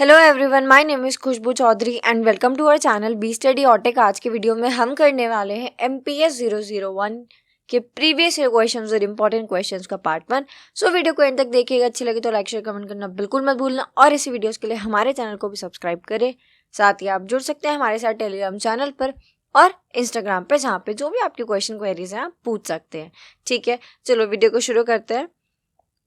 Hello everyone, my name is Khushboo Choudhary and welcome to our channel B study autech. आज के video में हम करने वाले हैं MPS 001 के प्रीवियस ईयर क्वेश्चंस और इम्पोर्टेंट क्वेश्चंस का पार्ट 1। सो वीडियो को एंड तक देखिएगा। अच्छी लगे तो लाइक शेयर कमेंट करना बिल्कुल मत भूलना और इसी वीडियोस के लिए हमारे चैनल को भी सब्सक्राइब करें। साथ ही आप जुड़ सकते हैं हमारे साथ टेलीग्राम चैनल पर और इंस्टाग्राम पे, जहाँ पे जो भी आपकी क्वेश्चन क्वेरीज हैं आप पूछ सकते हैं। ठीक है, चलो वीडियो को शुरू करते हैं।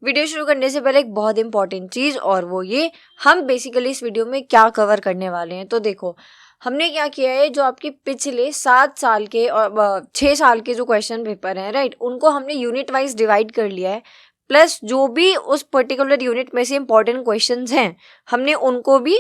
वीडियो शुरू करने से पहले एक बहुत इंपॉर्टेंट चीज़, और वो ये, हम बेसिकली इस वीडियो में क्या कवर करने वाले हैं। तो देखो, हमने क्या किया है, जो आपके पिछले 7 साल के और 6 साल के जो क्वेश्चन पेपर हैं, राइट, उनको हमने यूनिट वाइज डिवाइड कर लिया है। प्लस जो भी उस पर्टिकुलर यूनिट में से इंपॉर्टेंट क्वेश्चंस हैं, हमने उनको भी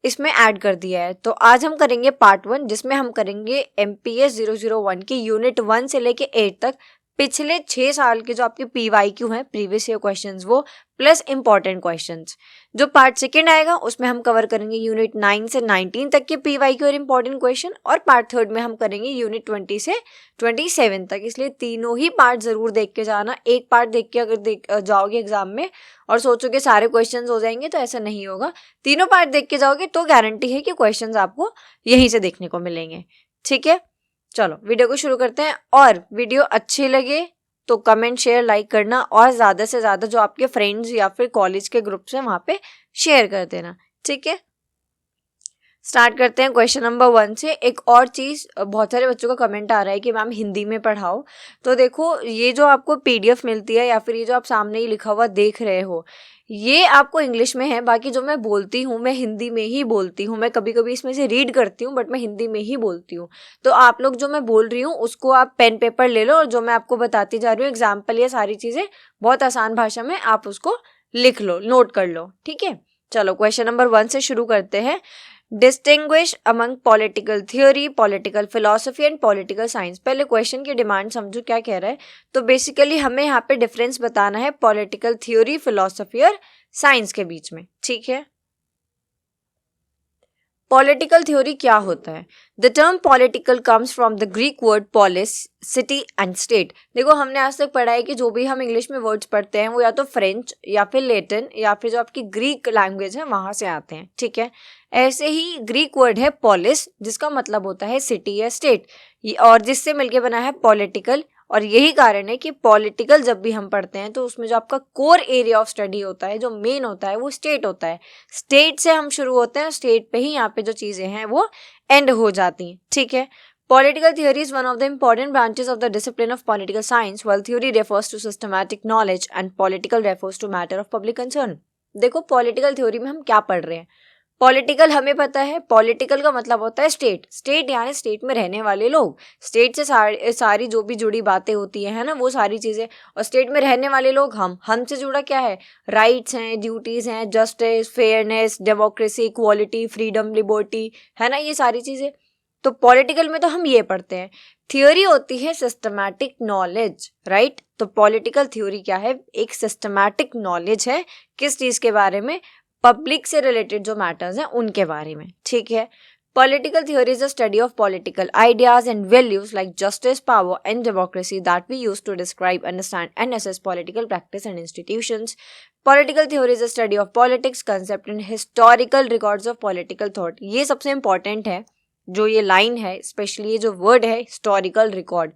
इसमें ऐड कर दिया है। तो आज हम करेंगे पार्ट 1, जिसमें हम करेंगे MPS 001 की यूनिट 1 से लेके 8 तक पिछले 6 साल के जो आपके PYQ हैं, प्रीवियस ईयर क्वेश्चंस, वो प्लस इंपॉर्टेंट क्वेश्चंस। जो पार्ट सेकेंड आएगा उसमें हम कवर करेंगे यूनिट 9 से 19 तक के PYQ और इंपॉर्टेंट क्वेश्चन, और पार्ट थर्ड में हम करेंगे यूनिट 20 से 27 तक। इसलिए तीनों ही पार्ट जरूर देख के जाना। एक पार्ट देख के अगर जाओगे एग्जाम में और सोचोगे सारे क्वेश्चन हो जाएंगे, तो ऐसा नहीं होगा। तीनों पार्ट देख के जाओगे तो गारंटी है कि क्वेश्चन आपको यहीं से देखने को मिलेंगे। ठीक है, चलो वीडियो को शुरू करते हैं। और वीडियो अच्छी लगे तो कमेंट शेयर लाइक करना, और ज़्यादा से ज़्यादा जो आपके फ्रेंड्स या फिर कॉलेज के ग्रुप्स हैं वहाँ पे शेयर कर देना। ठीक है, स्टार्ट करते हैं क्वेश्चन नंबर 1 से। एक और चीज़, बहुत सारे बच्चों का कमेंट आ रहा है कि मैम हिंदी में पढ़ाओ। तो देखो, ये जो आपको PDF मिलती है या फिर ये जो आप सामने ही लिखा हुआ देख रहे हो, ये आपको इंग्लिश में है। बाकी जो मैं बोलती हूँ मैं हिंदी में ही बोलती हूँ। मैं कभी कभी इसमें से रीड करती हूँ, बट मैं हिंदी में ही बोलती हूँ। तो आप लोग जो मैं बोल रही हूँ उसको आप पेन पेपर ले लो, और जो मैं आपको बताती जा रही हूँ एग्जाम्पल, ये सारी चीज़ें बहुत आसान भाषा में आप उसको लिख लो, नोट कर लो। ठीक है, चलो क्वेश्चन नंबर 1 से शुरू करते हैं। Distinguish among political theory, political philosophy and political science. पहले क्वेश्चन की डिमांड समझो क्या कह रहा है। तो बेसिकली हमें यहाँ पे डिफरेंस बताना है पॉलिटिकल थ्योरी, फिलोसफी और साइंस के बीच में। ठीक है, पॉलिटिकल थ्योरी क्या होता है? The term political comes from the Greek word polis, city and state. देखो, हमने आज तक पढ़ा है कि जो भी हम इंग्लिश में वर्ड्स पढ़ते हैं वो या तो फ्रेंच या फिर लैटिन या फिर जो आपकी ग्रीक लैंग्वेज है वहां से आते हैं। ठीक है, ऐसे ही ग्रीक वर्ड है पॉलिस, जिसका मतलब होता है सिटी या स्टेट, और जिससे मिलके बना है पॉलिटिकल। और यही कारण है कि पॉलिटिकल जब भी हम पढ़ते हैं तो उसमें जो आपका कोर एरिया ऑफ स्टडी होता है, जो मेन होता है, वो स्टेट होता है। स्टेट से हम शुरू होते हैं, स्टेट पे ही यहाँ पे जो चीज़ें हैं वो एंड हो जाती हैं। ठीक है, Political theory is one of the important branches of the discipline of political science, while theory refers to systematic knowledge and political refers to matter of public concern. देखो, पॉलिटिकल थ्योरी में हम क्या पढ़ रहे हैं। पॉलिटिकल हमें पता है, पॉलिटिकल का मतलब होता है स्टेट। स्टेट यानी स्टेट में रहने वाले लोग, स्टेट से सारी जो भी जुड़ी बातें होती है ना, वो सारी चीज़ें। और स्टेट में रहने वाले लोग हमसे जुड़ा क्या है? राइट्स हैं, ड्यूटीज़ हैं, justice, fairness, democracy, equality, freedom, liberty, है ना, ये सारी चीज़ें। तो पॉलिटिकल में तो हम ये पढ़ते हैं। थियोरी होती है सिस्टमैटिक नॉलेज, राइट। तो पॉलिटिकल थ्योरी क्या है? एक सिस्टमैटिक नॉलेज है। किस चीज़ के बारे में? पब्लिक से रिलेटेड जो मैटर्स हैं उनके बारे में। ठीक है, Political theory is a study of political ideas and values like justice, power, and democracy that we use to describe, understand, and assess political practice and institutions. Political theory is a study of politics, concept, and historical records of political thought. ये सबसे important है, जो ये line है, specially ये जो word है historical record.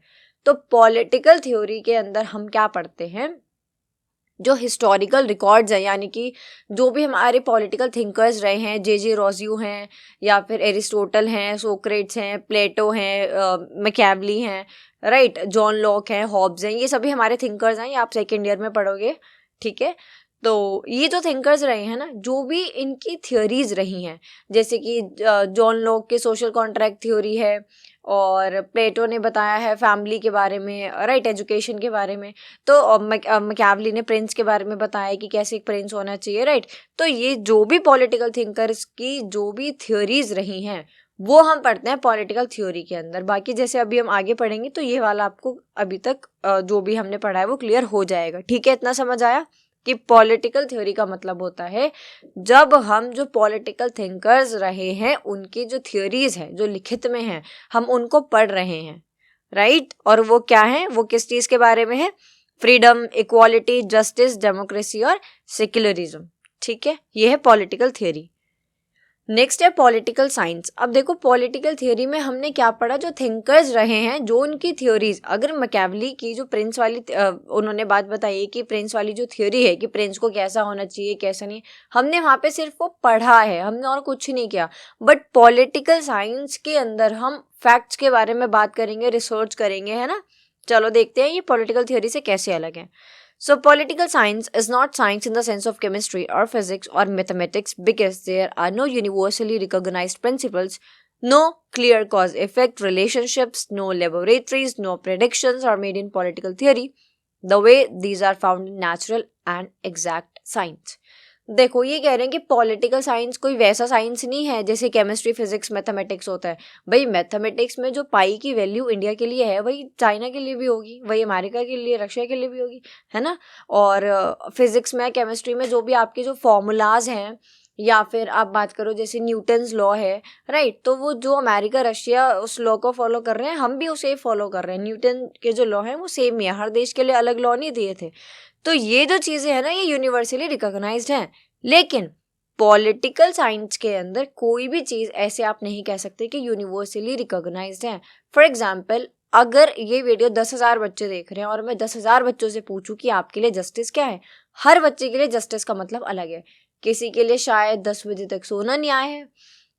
तो पॉलिटिकल थ्योरी के अंदर हम क्या पढ़ते हैं? जो हिस्टोरिकल रिकॉर्ड्स हैं, यानी कि जो भी हमारे पॉलिटिकल थिंकर्स रहे हैं, जे रोज़ियो हैं, या फिर एरिस्टोटल हैं, सोक्रेट्स हैं, प्लेटो हैं, मैकियावेली हैं, राइट, जॉन लॉक हैं, हॉब्स हैं, ये सभी हमारे थिंकर्स हैं। ये आप सेकेंड ईयर में पढ़ोगे। ठीक है, तो ये जो थिंकर्स रहे हैं ना, जो भी इनकी थियोरीज रही हैं, जैसे कि जॉन लॉक के सोशल कॉन्ट्रैक्ट थ्योरी है, और प्लेटो ने बताया है फैमिली के बारे में, राइट, एजुकेशन के बारे में। तो मैकियावेली ने प्रिंस के बारे में बताया कि कैसे एक प्रिंस होना चाहिए, राइट। तो ये जो भी पॉलिटिकल थिंकर्स की जो भी थ्योरीज रही हैं वो हम पढ़ते हैं पॉलिटिकल थ्योरी के अंदर। बाकी जैसे अभी हम आगे पढ़ेंगे तो ये वाला आपको अभी तक जो भी हमने पढ़ा है वो क्लियर हो जाएगा। ठीक है, इतना समझ आया कि पॉलिटिकल थ्योरी का मतलब होता है जब हम जो पॉलिटिकल थिंकर्स रहे हैं उनकी जो थ्योरीज है, जो लिखित में है, हम उनको पढ़ रहे हैं, राइट। और वो क्या है? वो किस चीज़ के बारे में है? फ्रीडम, इक्वालिटी, जस्टिस, डेमोक्रेसी और सेक्युलरिज्म। ठीक है, ये है पॉलिटिकल थ्योरी। नेक्स्ट है पॉलिटिकल साइंस। अब देखो पॉलिटिकल थियोरी में हमने क्या पढ़ा, जो थिंकर्स रहे हैं, जो उनकी थ्योरीज, अगर मैकियावेली की जो प्रिंस वाली उन्होंने बात बताई कि प्रिंस वाली जो थ्योरी है कि प्रिंस को कैसा होना चाहिए कैसा नहीं, हमने वहाँ पे सिर्फ वो पढ़ा है, हमने और कुछ नहीं किया। बट पॉलिटिकल साइंस के अंदर हम फैक्ट्स के बारे में बात करेंगे, रिसर्च करेंगे, है ना। चलो देखते हैं ये पॉलिटिकल थ्योरी से कैसे अलग है। So political science is not science in the sense of chemistry or physics or mathematics because there are no universally recognized principles, no clear cause-effect relationships, no laboratories, no predictions are made in political theory the way these are found in natural and exact science. देखो ये कह रहे हैं कि political science कोई वैसा science नहीं है जैसे केमिस्ट्री फिजिक्स मैथमेटिक्स होता है। भाई मैथमेटिक्स में जो पाई की वैल्यू इंडिया के लिए है वही चाइना के लिए भी होगी, वही अमेरिका के लिए, रशिया के लिए भी होगी, है ना। और फिजिक्स में केमिस्ट्री में जो भी आपके जो फॉर्मूलाज हैं, या फिर आप बात करो जैसे न्यूटन्स लॉ है, राइट, तो वो जो अमेरिका रशिया उस लॉ को फॉलो कर रहे हैं, हम भी उसे फॉलो कर रहे हैं। न्यूटन के जो लॉ हैं वो सेम ही है, हर देश के लिए अलग लॉ नहीं दिए थे। तो ये जो चीज़ें हैं ना ये यूनिवर्सली रिकॉग्नाइज्ड हैं। लेकिन पॉलिटिकल साइंस के अंदर कोई भी चीज़ ऐसे आप नहीं कह सकते कि यूनिवर्सली रिकॉग्नाइज्ड है। फॉर एग्जाम्पल, अगर ये वीडियो 10,000 बच्चे देख रहे हैं और मैं 10,000 बच्चों से पूछूं कि आपके लिए जस्टिस क्या है, हर बच्चे के लिए जस्टिस का मतलब अलग है। किसी के लिए शायद 10 बजे तक सोना न्याय है,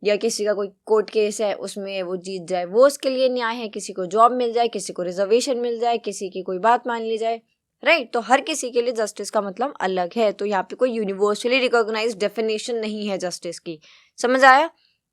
या किसी का कोई कोर्ट केस है उसमें वो जीत जाए वो उसके लिए न्याय है, किसी को जॉब मिल जाए, किसी को रिजर्वेशन मिल जाए, किसी की कोई बात मान ली जाए, राइट। तो हर किसी के लिए जस्टिस का मतलब अलग है। तो यहाँ पे कोई यूनिवर्सली रिकॉग्नाइज्ड डेफिनेशन नहीं है जस्टिस की, समझ आया।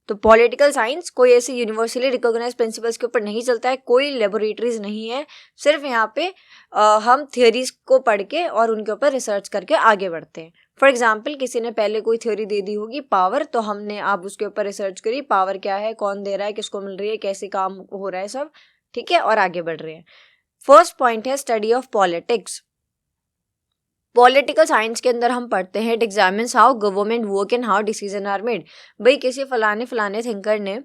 तो पॉलिटिकल साइंस कोई ऐसे यूनिवर्सली रिकॉग्नाइज्ड प्रिंसिपल्स के ऊपर नहीं चलता है, कोई लेबोरेटरीज नहीं है, सिर्फ यहाँ पे हम थियोरीज को पढ़ के और उनके ऊपर रिसर्च करके आगे बढ़ते हैं। फॉर एग्जाम्पल, किसी ने पहले कोई थ्योरी दे दी होगी पावर, तो हमने आप उसके ऊपर रिसर्च करी, पावर क्या है, कौन दे रहा है, किसको मिल रही है, कैसे काम हो रहा है, सब ठीक है, और आगे बढ़ रहे हैं। फर्स्ट पॉइंट है study of politics. Political science के अंदर हम पढ़ते हैं it examines how government work and how decision are made. भाई किसी फलाने थिंकर ने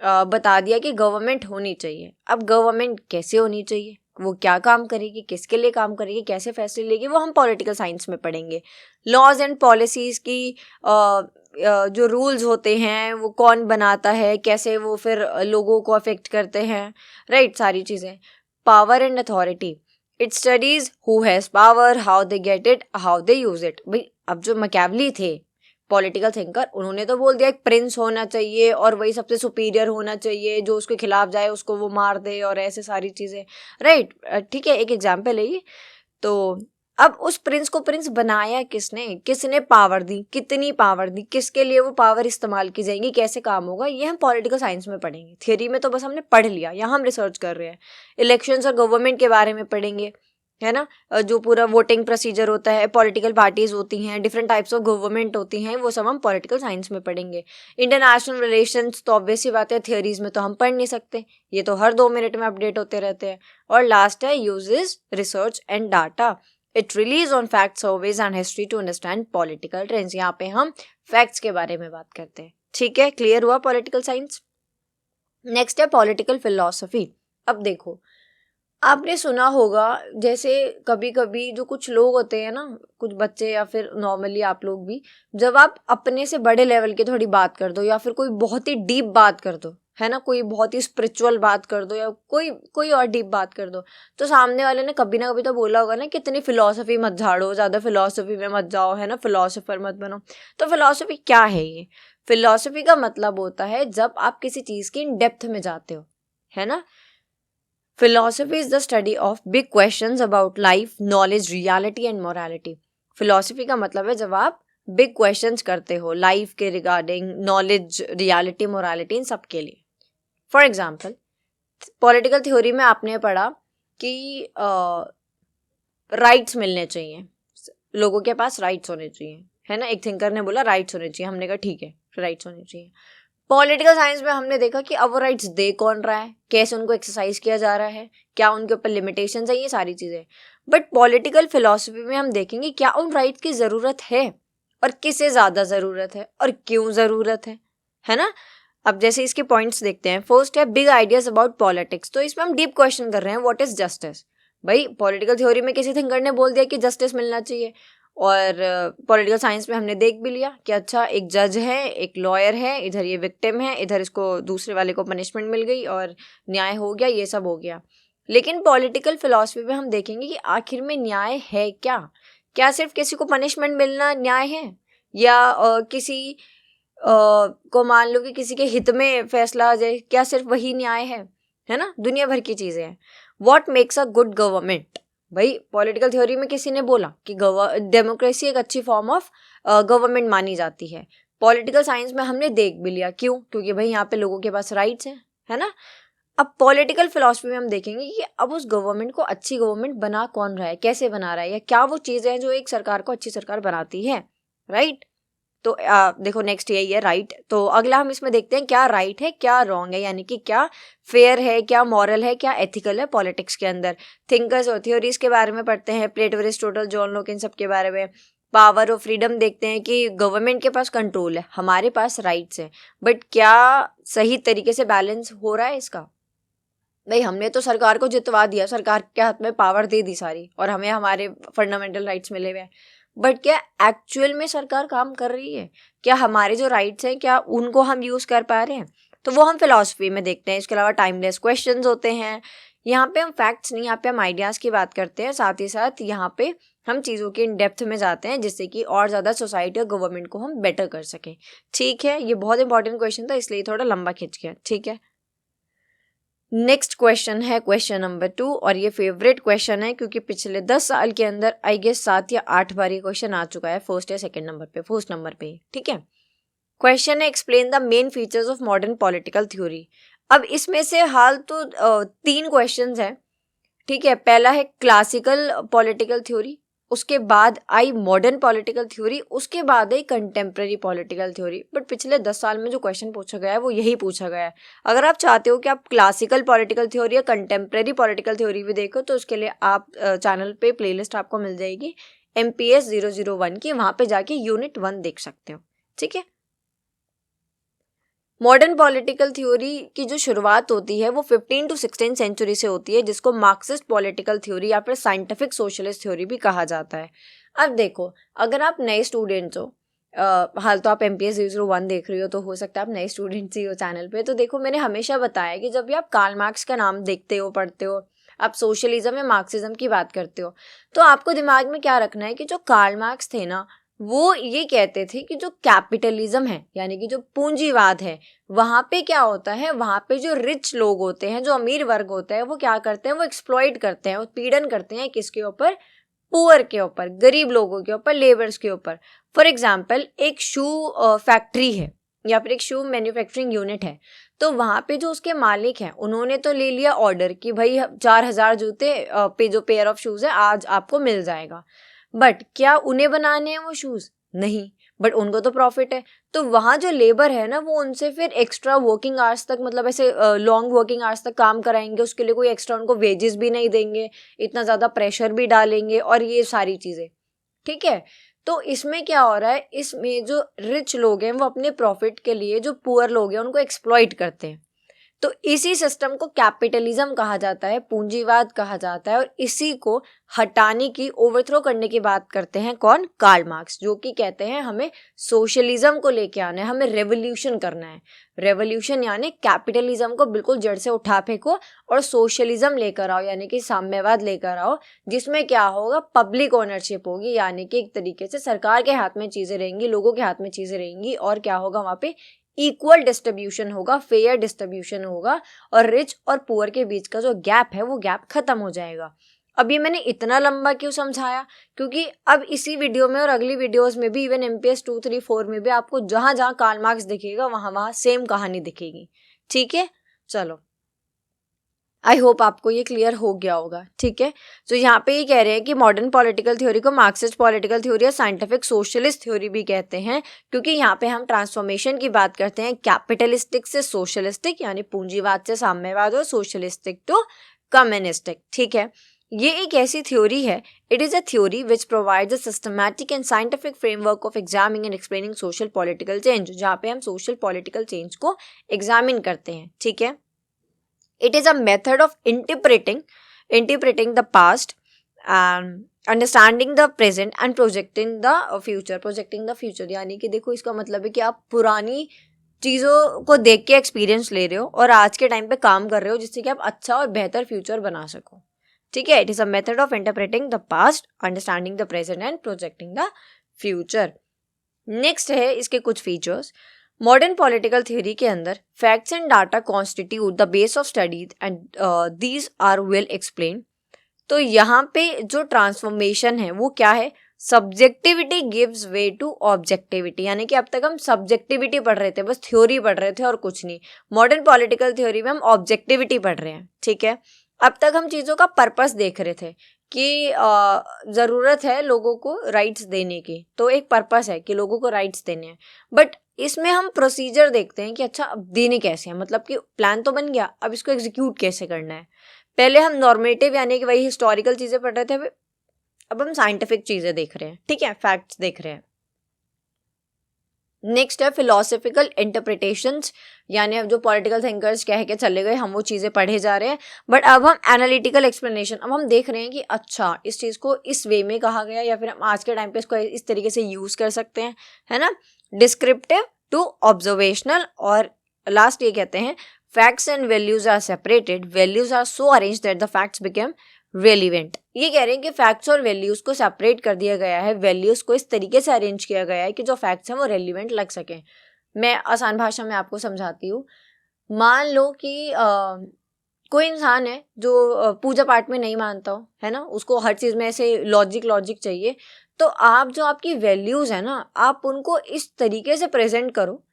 बता दिया कि गवर्नमेंट होनी चाहिए। अब गवर्नमेंट कैसे होनी चाहिए, वो क्या काम करेगी, किसके लिए काम करेगी, कैसे फैसले लेगी, वो हम पॉलिटिकल साइंस में पढ़ेंगे। लॉज एंड पॉलिसीज की जो रूल्स होते हैं वो कौन बनाता है, कैसे वो फिर लोगों को अफेक्ट करते हैं, राइट, सारी चीज़ें। Power and authority, it studies who has power, how they get it, how they use it. भाई अब जो मैकियावेली थे पॉलिटिकल थिंकर, उन्होंने तो बोल दिया एक प्रिंस होना चाहिए और वही सबसे सुपीरियर होना चाहिए, जो उसके खिलाफ जाए उसको वो मार दे और ऐसे सारी चीज़ें, राइट, ठीक है, एक एग्जाम्पल है ये। तो अब उस प्रिंस को प्रिंस बनाया किसने, किसने पावर दी, कितनी पावर दी, किसके लिए वो पावर इस्तेमाल की जाएगी, कैसे काम होगा, ये हम पॉलिटिकल साइंस में पढ़ेंगे। थियोरी में तो बस हमने पढ़ लिया, यहाँ हम रिसर्च कर रहे हैं। इलेक्शंस और गवर्नमेंट के बारे में पढ़ेंगे, है ना, जो पूरा वोटिंग प्रोसीजर होता है, पॉलिटिकल पार्टीज होती हैं, डिफरेंट टाइप्स ऑफ गवर्नमेंट होती हैं, वो सब हम पॉलिटिकल साइंस में पढ़ेंगे। इंटरनेशनल रिलेशंस तो ऑब्वियस सी बात है, थियोरीज में तो हम पढ़ नहीं सकते, ये तो हर 2 मिनट में अपडेट होते रहते हैं। और लास्ट है uses research and data, it relies on fact surveys and history to understand political trends. यहाँ पे हम फैक्ट्स के बारे में बात करते हैं, ठीक है, क्लियर हुआ पॉलिटिकल साइंस। नेक्स्ट है पॉलिटिकल फिलॉसफी। अब देखो आपने सुना होगा जैसे कभी कभी जो कुछ लोग होते हैं ना, कुछ बच्चे या फिर नॉर्मली आप लोग भी, जब आप अपने से बड़े लेवल की थोड़ी बात कर दो या फिर कोई बहुत ही डीप बात कर दो, है ना, कोई बहुत ही स्पिरिचुअल बात कर दो या कोई और डीप बात कर दो, तो सामने वाले ने कभी ना कभी तो बोला होगा ना कि इतनी फिलॉसफी मत झाड़ो, ज़्यादा फिलॉसफी में मत जाओ, है ना, फिलॉसफर मत बनो। तो फिलॉसफी क्या है ये? फिलॉसफी का मतलब होता है जब आप किसी चीज़ की इन डेप्थ में जाते हो, है ना। Philosophy is the study of big questions about life, knowledge, reality and morality. Philosophy का मतलब है जब आप big questions करते हो लाइफ के रिगार्डिंग, नॉलेज, रियलिटी, मोरालिटी, इन सब के लिए। फॉर एग्जाम्पल, पॉलिटिकल थ्योरी में आपने पढ़ा कि राइट्स मिलने चाहिए, लोगों के पास राइट्स होने चाहिए, है ना। एक थिंकर ने बोला राइट्स होने चाहिए, हमने कहा ठीक है राइट्स होने चाहिए। पॉलिटिकल साइंस में हमने देखा कि अब वो राइट्स दे कौन रहा है, कैसे उनको एक्सरसाइज किया जा रहा है, क्या उनके ऊपर लिमिटेशंस है, ये सारी चीज़ें। बट पॉलिटिकल फिलॉसफी में हम देखेंगे क्या उन राइट्स की ज़रूरत है और किसे ज़्यादा ज़रूरत है और क्यों ज़रूरत है ना। अब जैसे इसके पॉइंट्स देखते हैं। फर्स्ट है बिग आइडियाज अबाउट पॉलिटिक्स। तो इसमें हम डीप क्वेश्चन कर रहे हैं, व्हाट इज जस्टिस। भाई पॉलिटिकल थ्योरी में किसी थिंकर ने बोल दिया कि जस्टिस मिलना चाहिए, और पॉलिटिकल साइंस में हमने देख भी लिया कि अच्छा एक जज है, एक लॉयर है, इधर ये विक्टिम है, इधर इसको दूसरे वाले को पनिशमेंट मिल गई और न्याय हो गया, ये सब हो गया। लेकिन पॉलिटिकल फिलॉसफी में हम देखेंगे कि आखिर में न्याय है क्या? क्या सिर्फ किसी को पनिशमेंट मिलना न्याय है, या किसी को मान लो कि किसी के हित में फैसला आ जाए, क्या सिर्फ वही न्याय है ना? दुनिया भर की चीजें हैं। What makes a good government? भाई पॉलिटिकल थ्योरी में किसी ने बोला कि डेमोक्रेसी एक अच्छी फॉर्म ऑफ गवर्नमेंट मानी जाती है। पॉलिटिकल साइंस में हमने देख भी लिया, क्यों? क्योंकि भाई यहाँ पे लोगों के पास राइट्स हैं, है ना? अब पॉलिटिकल फिलॉसफी में हम देखेंगे कि अब उस गवर्नमेंट को अच्छी गवर्नमेंट बना कौन रहा है, कैसे बना रहा है, या क्या वो चीजें हैं जो एक सरकार को अच्छी सरकार बनाती है, राइट? तो देखो नेक्स्ट यही है, राइट। तो अगला हम इसमें देखते हैं क्या राइट है, क्या रॉन्ग है, यानी कि क्या फेयर है, क्या मॉरल है, क्या एथिकल है पॉलिटिक्स के अंदर। थिंकर्स और थ्योरीज के बारे में पढ़ते हैं, प्लेटो, अरिस्टोटल, जॉन लॉक, इन सब के बारे में। पावर और फ्रीडम देखते हैं कि गवर्नमेंट के पास कंट्रोल है, हमारे पास राइट्स है, बट क्या सही तरीके से बैलेंस हो रहा है इसका? भाई हमने तो सरकार को जितवा दिया, सरकार के हाथ में पावर दे दी सारी, और हमें हमारे फंडामेंटल राइट्स मिले हुए हैं, बट क्या एक्चुअल में सरकार काम कर रही है? क्या हमारे जो राइट्स हैं क्या उनको हम यूज कर पा रहे हैं? तो वो हम फिलॉसफी में देखते हैं। इसके अलावा टाइमलेस क्वेश्चंस होते हैं। यहाँ पे हम फैक्ट्स नहीं, यहाँ पे हम आइडियाज की बात करते हैं, साथ ही साथ यहाँ पे हम चीज़ों के इन डेप्थ में जाते हैं, जिससे कि और ज़्यादा सोसाइटी और गवर्नमेंट को हम बेटर कर सकें। ठीक है, ये बहुत इंपॉर्टेंट क्वेश्चन था, इसलिए थोड़ा लंबा खिंच गया। ठीक है, नेक्स्ट क्वेश्चन है क्वेश्चन नंबर 2, और ये फेवरेट क्वेश्चन है क्योंकि पिछले 10 साल के अंदर आई गेस 7 या 8 बार ये क्वेश्चन आ चुका है, फर्स्ट या सेकंड नंबर पे, फर्स्ट नंबर पे। ठीक है, क्वेश्चन है explain the main features of modern political theory. अब इसमें से हाल तो 3 क्वेश्चंस हैं। ठीक है, पहला है क्लासिकल पॉलिटिकल थ्योरी, उसके बाद आई मॉडर्न पॉलिटिकल थ्योरी, उसके बाद आई कंटेम्प्रेरी पॉलिटिकल थ्योरी। बट पिछले 10 साल में जो क्वेश्चन पूछा गया है वो यही पूछा गया है। अगर आप चाहते हो कि आप क्लासिकल पॉलिटिकल थ्योरी या कंटेम्प्रेरी पॉलिटिकल थ्योरी भी देखो, तो उसके लिए आप चैनल पे प्लेलिस्ट आपको मिल जाएगी MPS 001 की, वहां पे जाके यूनिट 1 देख सकते हो। ठीक है, मॉडर्न पॉलिटिकल थ्योरी की जो शुरुआत होती है वो 15 to 16 सेंचुरी से होती है, जिसको मार्क्सिस्ट पॉलिटिकल थ्योरी या फिर साइंटिफिक सोशलिस्ट थ्योरी भी कहा जाता है। अब देखो, अगर आप नए स्टूडेंट्स हो, हाल तो आप MPS 001 देख रही हो, तो हो सकता है आप नए स्टूडेंट्स ही हो चैनल पे, तो देखो मैंने हमेशा बताया कि जब भी आप कार्ल मार्क्स का नाम देखते हो, पढ़ते हो, आप सोशलिज्म या मार्क्सिज्म की बात करते हो, तो आपको दिमाग में क्या रखना है कि जो कार्ल मार्क्स थे ना, वो ये कहते थे कि जो कैपिटलिज्म है, यानी कि जो पूंजीवाद है, वहां पे क्या होता है, वहां पे जो रिच लोग होते हैं, जो अमीर वर्ग होता है, वो क्या करते हैं, वो एक्सप्लॉइट करते हैं, वो पीड़न करते हैं, किसके ऊपर? पुअर के ऊपर, गरीब लोगों के ऊपर, लेबर्स के ऊपर। फॉर एग्जाम्पल, एक शू फैक्ट्री है या फिर एक शू मैन्युफैक्चरिंग यूनिट है, तो वहां पे जो उसके मालिक हैं, उन्होंने तो ले लिया ऑर्डर कि भाई 4000 जूते पे जो पेयर ऑफ शूज है आज आपको मिल जाएगा, बट क्या उन्हें बनाने हैं वो शूज? नहीं, बट उनको तो प्रॉफिट है। तो वहाँ जो लेबर है ना, वो उनसे फिर एक्स्ट्रा वर्किंग आवर्स तक, मतलब ऐसे लॉन्ग वर्किंग आवर्स तक काम कराएंगे, उसके लिए कोई एक्स्ट्रा उनको वेजेस भी नहीं देंगे, इतना ज़्यादा प्रेशर भी डालेंगे, और ये सारी चीज़ें। ठीक है, तो इसमें क्या हो रहा है, इसमें जो रिच लोग हैं वो अपने प्रॉफिट के लिए जो पुअर लोग हैं उनको एक्सप्लॉइट करते हैं। तो इसी सिस्टम को कैपिटलिज्म कहा जाता है, पूंजीवाद कहा जाता है, और इसी को हटाने की, ओवरथ्रो करने की बात करते हैं कौन? कार्ल मार्क्स, जो कि कहते हैं हमें सोशलिज्म को लेके आना है, हमें रेवोल्यूशन करना है। रेवोल्यूशन यानी कैपिटलिज्म को बिल्कुल जड़ से उठा फेंको और सोशलिज्म लेकर आओ, यानी कि साम्यवाद लेकर आओ, जिसमें क्या होगा, पब्लिक ओनरशिप होगी, यानी कि एक तरीके से सरकार के हाथ में चीजें रहेंगी, लोगों के हाथ में चीजें रहेंगी, और क्या होगा वहां पे? इक्वल डिस्ट्रीब्यूशन होगा, फेयर डिस्ट्रीब्यूशन होगा, और रिच और पुअर के बीच का जो गैप है वो गैप खत्म हो जाएगा। अब ये मैंने इतना लंबा क्यों समझाया? क्योंकि अब इसी वीडियो में और अगली वीडियोस में भी, इवन MPS 2, 3, 4 में भी आपको जहां जहां कार्ल मार्क्स दिखेगा वहां वहां सेम कहानी दिखेगी। ठीक है, चलो, आई होप आपको ये क्लियर हो गया होगा। ठीक है, तो यहाँ पे ये कह रहे हैं कि मॉडर्न पॉलिटिकल थ्योरी को मार्क्सिस्ट पॉलिटिकल थ्योरी या साइंटिफिक सोशलिस्ट थ्योरी भी कहते हैं, क्योंकि यहाँ पे हम ट्रांसफॉर्मेशन की बात करते हैं, कैपिटलिस्टिक से सोशलिस्टिक, यानी पूंजीवाद से साम्यवाद, और सोशलिस्टिक टू कम्युनिस्टिक। ठीक है, ये एक ऐसी थ्योरी है, it is a theory which provides a systematic and scientific framework of examining and explaining social political change, जहाँ पे हम सोशल पॉलिटिकल चेंज को एग्जामिन करते हैं। ठीक है, it is a method of interpreting the past and understanding the present and projecting the future. Projecting the future यानी कि देखो इसका मतलब है कि आप पुरानी चीज़ों को देख के एक्सपीरियंस ले रहे हो और आज के टाइम पे काम कर रहे हो जिससे कि आप अच्छा और बेहतर फ्यूचर बना सको। ठीक है, it is a method of interpreting the past, understanding the present and projecting the future. Next है इसके कुछ फीचर्स। मॉडर्न पॉलिटिकल थ्योरी के अंदर facts and data constitute the base of studies and these are well explain. तो यहाँ पे जो transformation है वो क्या है, subjectivity gives way to objectivity. यानी कि अब तक हम सब्जेक्टिविटी पढ़ रहे थे, बस थ्योरी पढ़ रहे थे और कुछ नहीं। मॉडर्न पॉलिटिकल थ्योरी में हम ऑब्जेक्टिविटी पढ़ रहे हैं। ठीक है, अब तक हम चीज़ों का पर्पस देख रहे थे कि ज़रूरत है लोगों को राइट्स देने की, तो एक पर्पस है कि लोगों को राइट्स देने हैं। बट इसमें हम प्रोसीजर देखते हैं कि अच्छा अब देने कैसे हैं, मतलब कि प्लान तो बन गया, अब इसको एग्जीक्यूट कैसे करना है। पहले हम नॉर्मेटिव यानी कि वही हिस्टोरिकल चीज़ें पढ़ रहे थे, अब हम साइंटिफिक चीज़ें देख रहे हैं। ठीक है, फैक्ट्स देख रहे हैं। नेक्स्ट है फिलोसफिकल इंटरप्रिटेशंस, यानी अब जो पॉलिटिकल थिंकर्स कह के चले गए हम वो चीज़ें पढ़े जा रहे हैं। बट अब हम एनालिटिकल एक्सप्लेनेशन, अब हम देख रहे हैं कि अच्छा इस चीज़ को इस वे में कहा गया या फिर हम आज के टाइम पे इसको इस तरीके से यूज़ कर सकते हैं, है ना। Descriptive to observational. और लास्ट ये कहते हैं facts and values are separated, values are so arrange that the facts become relevant. ये कह रहे हैं कि फैक्ट्स और वैल्यूज को सेपरेट कर दिया गया है, वैल्यूज को इस तरीके से अरेंज किया गया है कि जो फैक्ट्स हैं वो रेलिवेंट लग सकें। मैं आसान भाषा में आपको समझाती हूँ। मान लो कि कोई इंसान है जो पूजा पाठ में नहीं मानता हो, है ना, उसको हर चीज़ में ऐसे लॉजिक चाहिए। तो आप जो आपकी वैल्यूज़ है ना, आप उनको इस तरीके से प्रेजेंट करो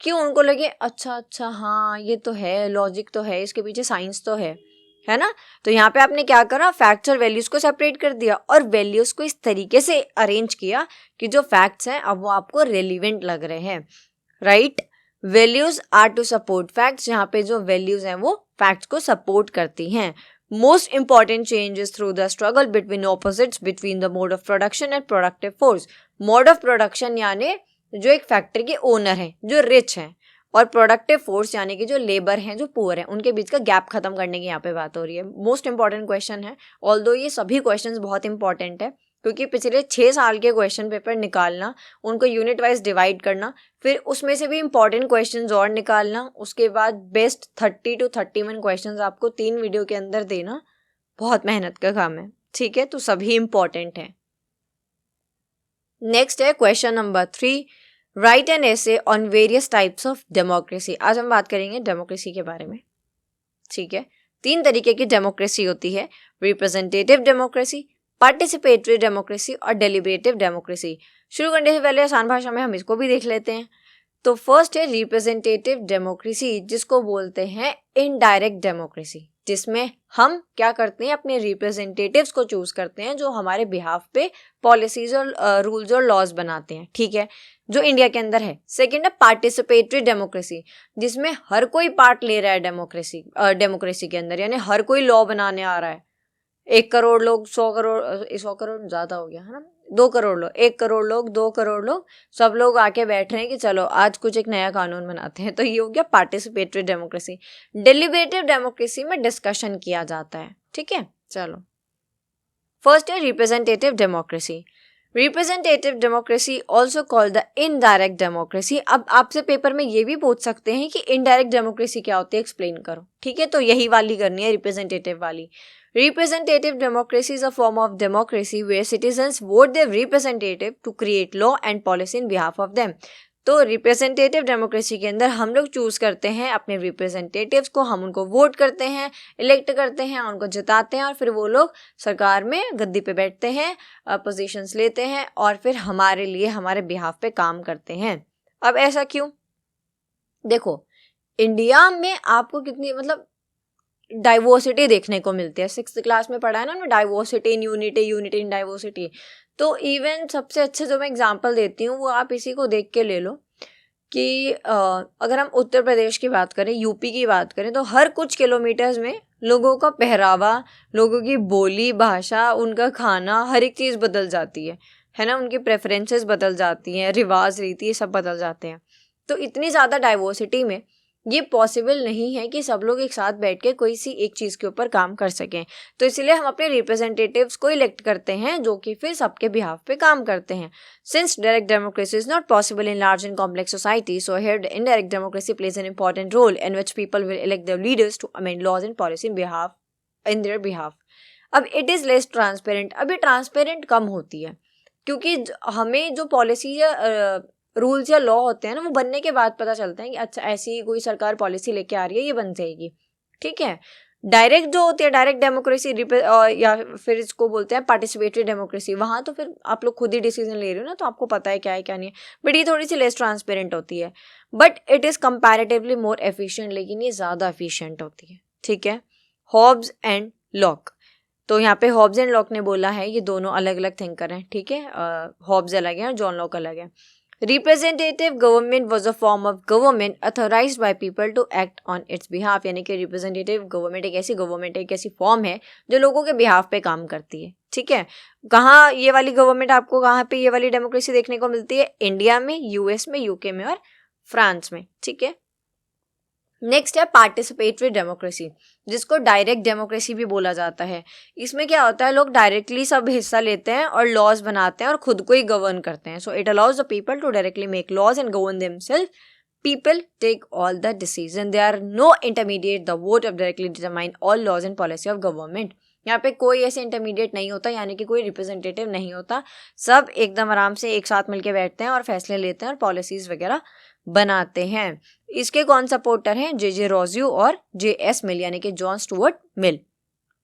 कि उनको लगे अच्छा हाँ ये तो है, लॉजिक तो है, इसके पीछे साइंस तो है ना। तो यहाँ पे आपने क्या करा, फैक्ट्स और वैल्यूज को सेपरेट कर दिया और वैल्यूज को इस तरीके से अरेंज किया कि जो फैक्ट्स हैं अब वो आपको रेलिवेंट लग रहे हैं, right. Values are to support facts, यहाँ पे जो वैल्यूज हैं वो फैक्ट्स को सपोर्ट करती हैं। Most important change is through the struggle between opposites between the mode of production and productive force. Mode of production यानी जो एक फैक्ट्री के ओनर हैं जो रिच हैं, और प्रोडक्टिव फोर्स यानी कि जो लेबर हैं जो पुअर हैं, उनके बीच का गैप खत्म करने की यहाँ पे बात हो रही है। मोस्ट इंपॉर्टेंट क्वेश्चन है, ऑल्दो ये सभी क्वेश्चंस बहुत इंपॉर्टेंट है क्योंकि पिछले 6 साल के क्वेश्चन पेपर निकालना, उनको यूनिट वाइज डिवाइड करना, फिर उसमें से भी इंपॉर्टेंट क्वेश्चंस और निकालना, उसके बाद बेस्ट 30 to 31 क्वेश्चंस आपको 3 वीडियो के अंदर देना, बहुत मेहनत का काम है। ठीक है, तो सभी इंपॉर्टेंट है। नेक्स्ट है question number 3, right an essay on various types of democracy. आज हम बात करेंगे डेमोक्रेसी के बारे में। ठीक है, 3 तरीके की डेमोक्रेसी होती है, रिप्रेजेंटेटिव डेमोक्रेसी, पार्टिसिपेटरी डेमोक्रेसी और डेलिब्रेटिव डेमोक्रेसी। शुरू करने से पहले आसान भाषा में हम इसको भी देख लेते हैं। तो फर्स्ट है रिप्रेजेंटेटिव डेमोक्रेसी, जिसको बोलते हैं इनडायरेक्ट डेमोक्रेसी, जिसमें हम क्या करते हैं, अपने रिप्रेजेंटेटिव्स को चूज करते हैं जो हमारे बिहाफ पे पॉलिसीज और रूल्स और लॉज बनाते हैं। ठीक है, जो इंडिया के अंदर है। सेकेंड है पार्टिसिपेटरी डेमोक्रेसी, जिसमें हर कोई पार्ट ले रहा है डेमोक्रेसी के अंदर, यानी हर कोई लॉ बनाने आ रहा है। 1 करोड़ लोग, 100 करोड़ ज़्यादा हो गया है ना, 2 करोड़ लोग, 1 करोड़ लोग, 2 करोड़ लोग, सब लोग आके बैठ रहे हैं कि चलो आज कुछ एक नया कानून बनाते हैं। तो ये हो गया पार्टिसिपेटरी डेमोक्रेसी। डेलिब्रेटिव डेमोक्रेसी में डिस्कशन किया जाता है। ठीक है, चलो फर्स्ट है representative democracy. Representative democracy also called the indirect democracy. अब आपसे पेपर में ये भी पूछ सकते हैं कि इनडायरेक्ट डेमोक्रेसी क्या होती है, एक्सप्लेन करो। ठीक है, तो यही वाली करनी है, रिप्रेजेंटेटिव वाली। Representative democracy is a form of democracy where citizens vote their representative to create law and policy in behalf of them. तो रिप्रेजेंटेटिव डेमोक्रेसी के अंदर हम लोग चूज करते हैं अपने रिप्रेजेंटेटिव्स को, हम उनको वोट करते हैं, इलेक्ट करते हैं, उनको जिताते हैं और फिर वो लोग सरकार में गद्दी पे बैठते हैं, पोजीशंस लेते हैं और फिर हमारे लिए, हमारे बिहाफ पे काम करते हैं। अब ऐसा क्यों? देखो, इंडिया में आपको कितनी डाइवर्सिटी देखने को मिलती है। 6th क्लास में पढ़ा है ना, diversity in unity, unity in diversity. तो इवन सबसे अच्छे जो मैं एग्जांपल देती हूँ वो आप इसी को देख के ले लो कि अगर हम उत्तर प्रदेश की बात करें, यूपी की बात करें, तो हर कुछ किलोमीटर्स में लोगों का पहरावा, लोगों की बोली, भाषा, उनका खाना, हर एक चीज़ बदल जाती है ना, उनकी प्रेफरेंसेस बदल जाती हैं, रिवाज, रीति, सब बदल जाते हैं। तो इतनी ज़्यादा डाइवर्सिटी में ये पॉसिबल नहीं है कि सब लोग एक साथ बैठ के कोई सी एक चीज़ के ऊपर काम कर सकें। तो इसलिए हम अपने रिप्रेजेंटेटिव्स को इलेक्ट करते हैं जो कि फिर सबके बिहाफ पे काम करते हैं। Since direct democracy is not possible in large and complex society, so here indirect democracy plays an important role in which people will elect their leaders to amend laws and policy in their behalf. अब it is less transparent, अभी transparent कम होती है क्योंकि हमें जो policy या rules या लॉ होते हैं ना वो बनने के बाद पता चलता है कि अच्छा ऐसी कोई सरकार पॉलिसी लेके आ रही है, ये बन जाएगी, ठीक है। डायरेक्ट जो होती है डायरेक्ट डेमोक्रेसी या फिर इसको बोलते हैं पार्टिसिपेटरी डेमोक्रेसी, वहाँ तो फिर आप लोग खुद ही डिसीजन ले रहे हो ना, तो आपको पता है क्या नहीं है, बट ये थोड़ी सी लेस ट्रांसपेरेंट होती है, but it is comparatively more efficient, लेकिन ये ज़्यादा एफिशिएंट होती है, ठीक है। हॉब्स एंड लॉक, तो यहाँ पे हॉब्स एंड लॉक ने बोला है ये दोनों अलग अलग थिंकर हैं, ठीक है। हॉब्स अलग है और जॉन लॉक अलग है। Representative government was a form of government authorised by people to act on its behalf, यानी कि रिप्रेजेंटेटिव गवर्नमेंट एक ऐसी फॉर्म है जो लोगों के बिहाफ पे काम करती है, ठीक है। कहाँ ये वाली गवर्नमेंट आपको कहाँ पे ये वाली डेमोक्रेसी देखने को मिलती है? इंडिया में, यूएस में, यूके में और फ्रांस में, ठीक है। नेक्स्ट है पार्टिसिपेटरी डेमोक्रेसी, जिसको डायरेक्ट डेमोक्रेसी भी बोला जाता है। इसमें क्या होता है, लोग डायरेक्टली सब हिस्सा लेते हैं और लॉज बनाते हैं और खुद को ही गवर्न करते हैं। So it allows the people to directly make laws and govern themselves. People take all the decision, they are no intermediate, the vote of directly determine all laws and policy of government. यहाँ पे कोई ऐसे intermediate नहीं होता, यानी कि कोई representative नहीं होता, सब एकदम आराम से एक साथ मिलके बैठते हैं और फैसले लेते हैं और पॉलिसीज वगैरह बनाते हैं। इसके कौन सपोर्टर हैं? जे रोज्यू और JS मिल, यानी कि जॉन स्टुअर्ट मिल,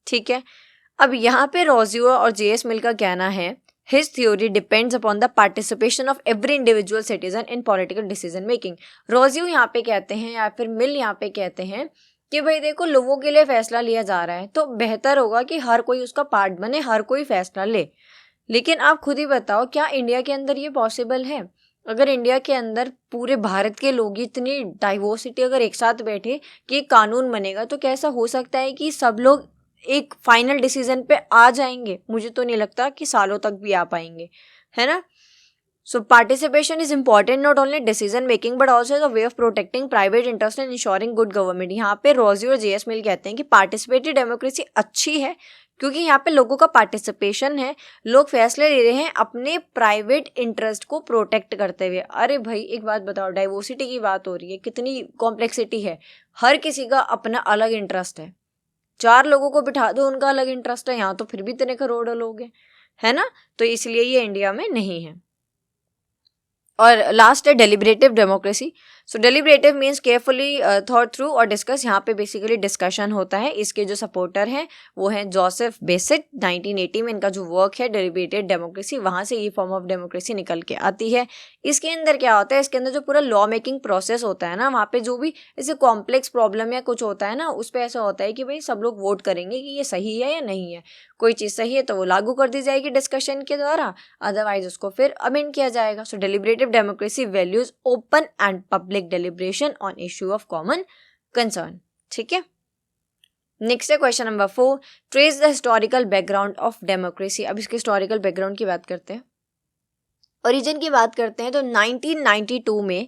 ठीक है। अब यहाँ पे रोज्यू और JS मिल का कहना है, His theory depends upon the participation of every individual citizen in political decision making. रोज्यू यहाँ पे कहते हैं या फिर मिल यहाँ पे कहते हैं कि भाई देखो, लोगों के लिए फैसला लिया जा रहा है तो बेहतर होगा कि हर कोई उसका पार्ट बने, हर कोई फैसला ले। लेकिन आप खुद ही बताओ, क्या इंडिया के अंदर ये पॉसिबल है? अगर इंडिया के अंदर पूरे भारत के लोग, इतनी डाइवर्सिटी अगर एक साथ बैठे कि एक कानून बनेगा, तो कैसा हो सकता है कि सब लोग एक फाइनल डिसीजन पे आ जाएंगे? मुझे तो नहीं लगता कि सालों तक भी आ पाएंगे, है ना। So participation is important not only decision making but also as a way of protecting private interest and insuring good government. यहाँ पे रोजी और JS मिल कहते हैं कि पार्टिसिपेटरी डेमोक्रेसी अच्छी है क्योंकि यहाँ पे लोगों का पार्टिसिपेशन है, लोग फैसले ले रहे हैं अपने प्राइवेट इंटरेस्ट को प्रोटेक्ट करते हुए। अरे भाई एक बात बताओ, डाइवर्सिटी की बात हो रही है, कितनी कॉम्प्लेक्सिटी है, हर किसी का अपना अलग इंटरेस्ट है। 4 लोगों को बिठा दो, उनका अलग इंटरेस्ट है, यहाँ तो फिर भी इतने करोड़ों लोग हैं, है ना। तो इसलिए ये इंडिया में नहीं है। और लास्ट है deliberative democracy. So deliberative means carefully thought through और डिस्कस। यहाँ पे बेसिकली डिस्कशन होता है। इसके जो सपोर्टर हैं वो हैं जोसेफ बेसिट। 1980 में इनका जो वर्क है डेलिब्रेटिव डेमोक्रेसी, वहाँ से ये फॉर्म ऑफ डेमोक्रेसी निकल के आती है। इसके अंदर क्या होता है, इसके अंदर जो पूरा लॉ मेकिंग प्रोसेस होता है ना, वहाँ पे जो भी ऐसे कॉम्प्लेक्स प्रॉब्लम या कुछ होता है ना, उस पर ऐसा होता है कि भाई सब लोग वोट करेंगे कि ये सही है या नहीं है। कोई चीज़ सही है तो वो लागू कर दी जाएगी डिस्कशन के द्वारा, अदरवाइज उसको फिर अमेंड किया जाएगा। So deliberative democracy values open and public deliberation on issue of common concern, ठीक है। नेक्स्ट है question number 4, trace the historical background of democracy. अब इसके हिस्टोरिकल बैकग्राउंड की बात करते हैं, ओरिजिन की बात करते हैं। तो 1992 में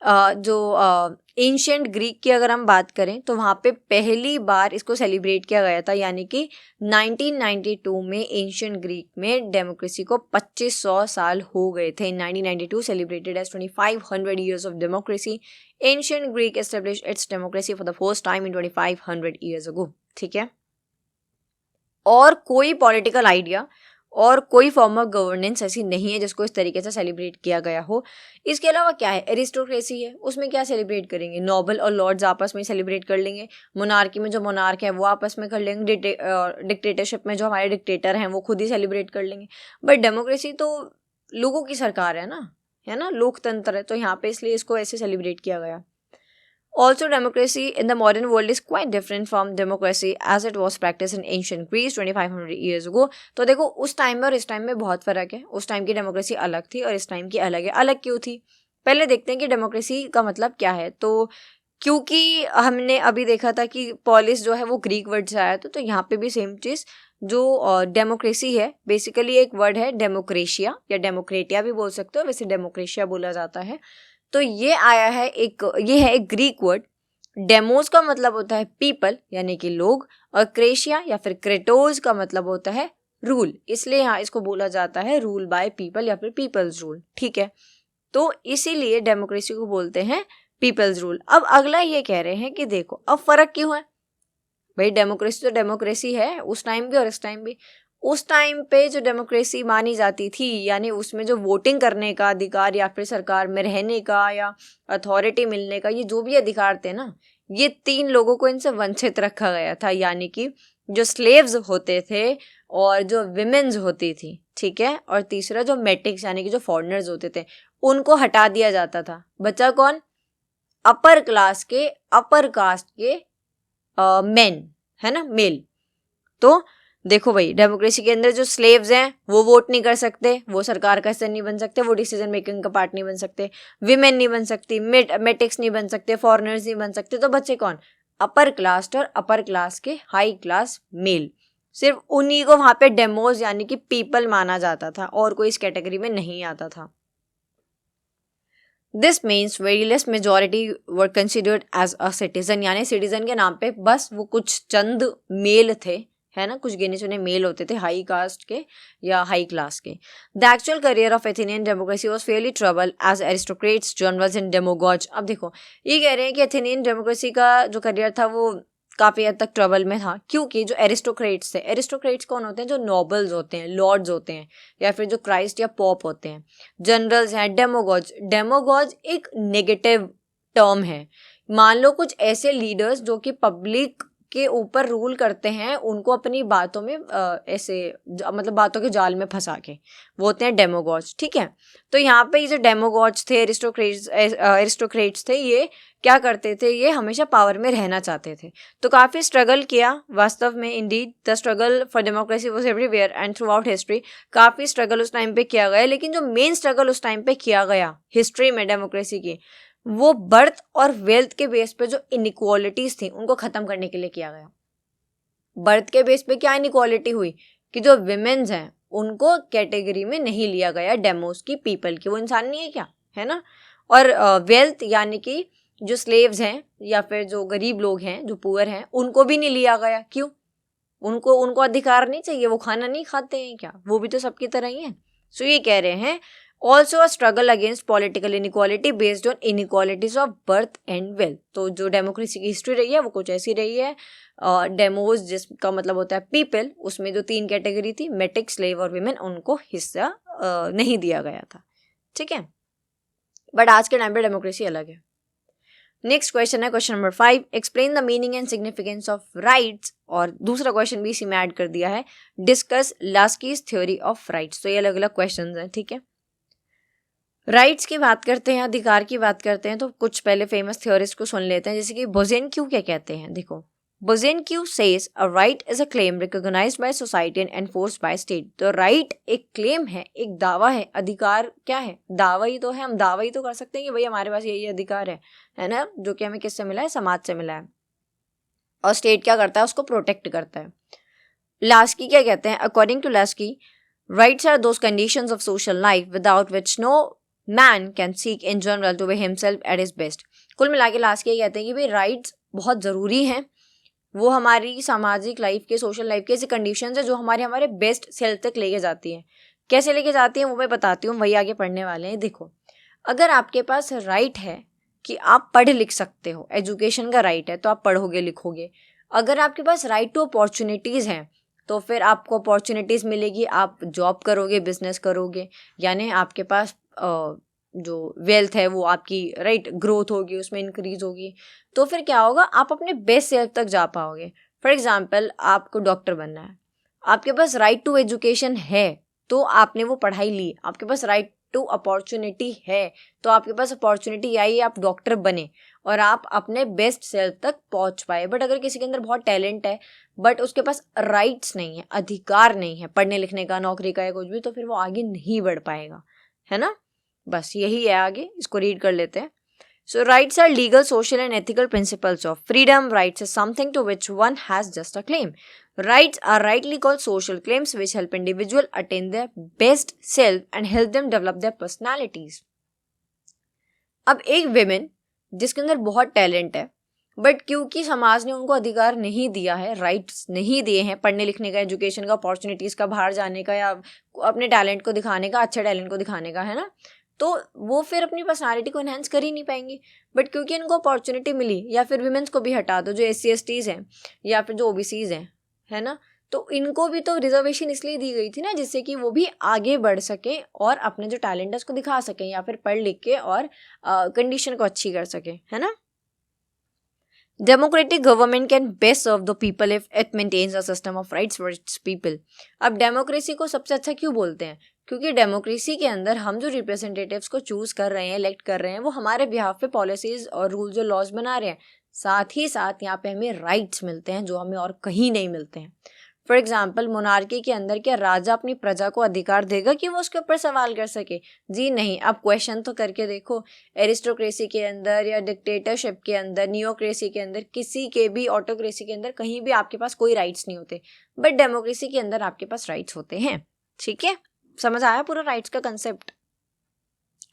जो एंशिएंट ग्रीक की अगर हम बात करें तो वहाँ पे पहली बार इसको सेलिब्रेट किया गया था, यानी कि 1992 में एंशिएंट ग्रीक में डेमोक्रेसी को 2500 साल हो गए थे। 1992 celebrated as 2500 years of democracy. Ancient Greek established its democracy for the first time in 2500 years ago, ठीक है। और कोई पॉलिटिकल आइडिया और कोई फॉर्म ऑफ गवर्नेंस ऐसी नहीं है जिसको इस तरीके से सेलिब्रेट किया गया हो। इसके अलावा क्या है, एरिस्टोक्रेसी है, उसमें क्या सेलिब्रेट करेंगे, नोबल और लॉर्ड्स आपस में सेलिब्रेट कर लेंगे। मोनार्की में जो मोनार्क है वो आपस में कर लेंगे, डिक्टेटरशिप में जो हमारे डिक्टेटर हैं वो खुद ही सेलिब्रेट कर लेंगे। बट डेमोक्रेसी तो लोगों की सरकार है ना, लोकतंत्र है, तो यहाँ पे इसलिए इसको ऐसे सेलिब्रेट किया गया। Also, democracy in the modern world is quite different from democracy as it was practiced in ancient Greece 2500 years ago. तो देखो उस टाइम में और इस टाइम में बहुत फ़र्क है। उस टाइम की डेमोक्रेसी अलग थी और इस टाइम की अलग है। अलग क्यों थी, पहले देखते हैं कि डेमोक्रेसी का मतलब क्या है। तो क्योंकि हमने अभी देखा था कि पॉलिस जो है वो ग्रीक वर्ड से आया था, तो यहाँ पे भी सेम चीज़, जो डेमोक्रेसी है बेसिकली एक वर्ड है डेमोक्रेशिया या डेमोक्रेटिया भी बोल सकते हो, वैसे डेमोक्रेशिया बोला जाता है। तो ये आया है ये है एक ग्रीक वर्ड डेमोस का मतलब होता है पीपल यानी कि लोग, और क्रेशिया या फिर क्रेटोज का मतलब होता है रूल, इसलिए यहाँ इसको बोला जाता है रूल बाय पीपल या फिर पीपल्स रूल, ठीक है। तो इसीलिए डेमोक्रेसी को बोलते हैं पीपल्स रूल। अब अगला ये कह रहे हैं कि देखो अब फर्क क्यों है भाई, डेमोक्रेसी तो डेमोक्रेसी है उस टाइम भी और इस टाइम भी। उस टाइम पे जो डेमोक्रेसी मानी जाती थी यानी उसमें जो वोटिंग करने का अधिकार या फिर सरकार में रहने का या अथॉरिटी मिलने का, ये जो भी अधिकार थे ना, ये 3 लोगों को इनसे वंचित रखा गया था, यानी कि जो स्लेव्स होते थे और जो विमेन्स होती थी, ठीक है, और तीसरा जो मेटिक्स यानी कि जो फॉरेनर्स होते थे, उनको हटा दिया जाता था। बचा कौन? अपर क्लास के, अपर कास्ट के मेन, है ना, मेल। तो देखो भाई, डेमोक्रेसी के अंदर जो स्लेव्स हैं वो वोट नहीं कर सकते, वो सरकार का हिस्सा नहीं बन सकते, वो डिसीजन मेकिंग का पार्ट नहीं बन सकते, विमेन नहीं बन सकती, मेटिक्स नहीं बन सकते, फॉरेनर्स नहीं बन सकते। तो बच्चे कौन? अपर क्लास और अपर क्लास के हाई क्लास मेल। सिर्फ उन्हीं को वहां पे डेमोज यानी कि पीपल माना जाता था और कोई इस कैटेगरी में नहीं आता था। This means very less majority were considered as a citizen, यानी सिटीजन के नाम पे बस वो कुछ चंद मेल थे, है ना, कुछ गिने चुने मेल होते थे हाई कास्ट के या हाई क्लास के। The actual career of Athenian democracy was fairly trouble as aristocrats, generals and demagogues. अब देखो ये कह रहे हैं कि एथेनियन डेमोक्रेसी का जो करियर था वो काफ़ी हद तक ट्रबल में था, क्योंकि जो एरिस्टोक्रेट्स थे, एरिस्टोक्रेट्स कौन होते हैं? जो नोबल्स होते हैं, लॉर्ड्स होते हैं, या फिर जो क्राइस्ट या पॉप होते हैं। जनरल्स हैं, डेमोगॉज। डेमोगॉज एक नेगेटिव टर्म है। मान लो कुछ ऐसे लीडर्स जो कि पब्लिक के ऊपर रूल करते हैं, उनको अपनी बातों में ऐसे मतलब बातों के जाल में फंसा के, वो होते हैं डेमोगॉज, ठीक है। तो यहाँ पे ये जो डेमोगॉज थे, एरिस्टोक्रेट्स थे, ये क्या करते थे? ये हमेशा पावर में रहना चाहते थे, तो काफ़ी स्ट्रगल किया वास्तव में। Indeed the struggle for democracy was everywhere and through out history. काफ़ी स्ट्रगल उस टाइम पे किया गया, लेकिन जो मेन स्ट्रगल उस टाइम पे किया गया हिस्ट्री में डेमोक्रेसी की, वो बर्थ और वेल्थ के बेस पे जो इनइक्वालिटीज थी उनको ख़त्म करने के लिए किया गया। बर्थ के बेस पे क्या इनइक्वालिटी हुई कि जो विमेन्स हैं उनको कैटेगरी में नहीं लिया गया डेमोस की, पीपल की, वो इंसान नहीं है क्या, है ना। और वेल्थ यानी कि जो स्लेव्स हैं या फिर जो गरीब लोग हैं, जो पुअर हैं, उनको भी नहीं लिया गया। क्यों? उनको अधिकार नहीं चाहिए? वो खाना नहीं खाते हैं क्या? वो भी तो सबकी तरह ही है। सो ये कह रहे हैं also a struggle against political inequality based on inequalities of birth and wealth. तो जो डेमोक्रेसी की हिस्ट्री रही है वो कुछ ऐसी रही है। डेमोज जिसका मतलब होता है पीपल, उसमें जो 3 कैटेगरी थी, मेटिक, स्लेव और विमेन, उनको हिस्सा नहीं दिया गया था, ठीक है। बट आज के टाइम पे डेमोक्रेसी अलग है। नेक्स्ट क्वेश्चन है question number 5, explain the meaning and significance of rights. और दूसरा क्वेश्चन भी इसी में ऐड कर दिया है, डिस्कस लास्कीज थ्योरी ऑफ राइट्स। तो ये अलग अलग क्वेश्चन हैं, ठीक है। राइट्स की बात करते हैं, अधिकार की बात करते हैं, तो कुछ पहले फेमस थ्योरिस्ट को सुन लेते हैं, जैसे कि बोजेनक्यू क्या कहते हैं। देखो, Bosanquet says a right is a claim recognised by society and enforced by state. तो राइट एक क्लेम है, एक दावा है। अधिकार क्या है? दावा ही तो है। हम दावा ही तो कर सकते हैं कि भाई हमारे पास ये अधिकार है ना, जो कि हमें किससे मिला है? समाज से मिला है। और स्टेट क्या करता है? उसको प्रोटेक्ट करता है। लास्की क्या कहते हैं? According to Laski, rights are those conditions of social life without which no man can seek in general to be himself at his best. कुल मिला के लास्की कहते हैं कि भाई राइट्स बहुत ज़रूरी हैं, वो हमारी सामाजिक लाइफ के, सोशल लाइफ के ऐसे कंडीशंस है जो हमारे बेस्ट सेल्फ तक लेके जाती हैं। कैसे लेके जाती हैं वो मैं बताती हूँ, वही आगे पढ़ने वाले हैं। देखो, अगर आपके पास राइट है कि आप पढ़ लिख सकते हो, एजुकेशन का राइट है, तो आप पढ़ोगे लिखोगे। अगर आपके पास राइट टू अपॉर्चुनिटीज़ हैं तो फिर आपको अपॉर्चुनिटीज़ मिलेगी, आप जॉब करोगे, बिजनेस करोगे, यानी आपके पास जो वेल्थ है वो आपकी राइट ग्रोथ होगी, उसमें इंक्रीज होगी। तो फिर क्या होगा? आप अपने बेस्ट सेल्फ तक जा पाओगे। फॉर एग्जाम्पल, आपको डॉक्टर बनना है, आपके पास राइट टू एजुकेशन है तो आपने वो पढ़ाई ली, आपके पास राइट टू अपॉर्चुनिटी है तो आपके पास अपॉर्चुनिटी आई, आप डॉक्टर बने और आप अपने बेस्ट सेल्फ तक पहुंच पाए। बट अगर किसी के अंदर बहुत टैलेंट है बट उसके पास राइट्स नहीं है, अधिकार नहीं है पढ़ने लिखने का, नौकरी का या कुछ भी, तो फिर वो आगे नहीं बढ़ पाएगा, है ना। बस यही है, आगे इसको रीड कर लेते हैं। So rights are legal, social and ethical principles of freedom. Rights is something to which one has just a claim. Rights are rightly called social claims which help individual attain their best self and help them develop their personalities. अब एक women जिसके अंदर बहुत talent है but क्योंकि समाज ने उनको अधिकार नहीं दिया है, राइट्स नहीं दिए हैं पढ़ने लिखने का, एजुकेशन का, अपॉर्चुनिटीज़ का, बाहर जाने का या अपने टैलेंट को दिखाने का, अच्छे टैलेंट को दिखाने का, है ना, तो वो फिर अपनी पर्सनालिटी को एनहेंस कर ही नहीं पाएंगी। बट क्योंकि इनको अपॉर्चुनिटी मिली, या फिर विमेंस को भी हटा दो, जो SC/STs हैं या फिर जो OBCs हैं, है ना, तो इनको भी तो रिजर्वेशन इसलिए दी गई थी ना, जिससे कि वो भी आगे बढ़ सके और अपने जो टैलेंट है उसको दिखा सकें, या फिर पढ़ लिख के और कंडीशन को अच्छी कर सकें, है ना। Democratic government can best serve the people if it maintains a system of rights for its people. अब डेमोक्रेसी को सबसे अच्छा क्यों बोलते हैं? क्योंकि डेमोक्रेसी के अंदर हम जो रिप्रेजेंटेटिव्स को चूज कर रहे हैं, इलेक्ट कर रहे हैं, वो हमारे बिहाफ पे पॉलिसीज और रूल्स और लॉज बना रहे हैं। साथ ही साथ यहाँ पे हमें राइट्स मिलते हैं जो हमें और कहीं नहीं मिलते हैं। फॉर एग्जाम्पल, मोनार्की के अंदर क्या राजा अपनी प्रजा को अधिकार देगा कि वो उसके ऊपर सवाल कर सके? जी नहीं। आप क्वेश्चन तो करके देखो, एरिस्टोक्रेसी के अंदर या डिक्टेटरशिप के अंदर, नियोक्रेसी के अंदर, किसी के भी ऑटोक्रेसी के अंदर कहीं भी आपके पास कोई राइट्स नहीं होते, बट डेमोक्रेसी के अंदर आपके पास राइट्स होते हैं। ठीक है, समझ आया पूरा राइट्स का concept?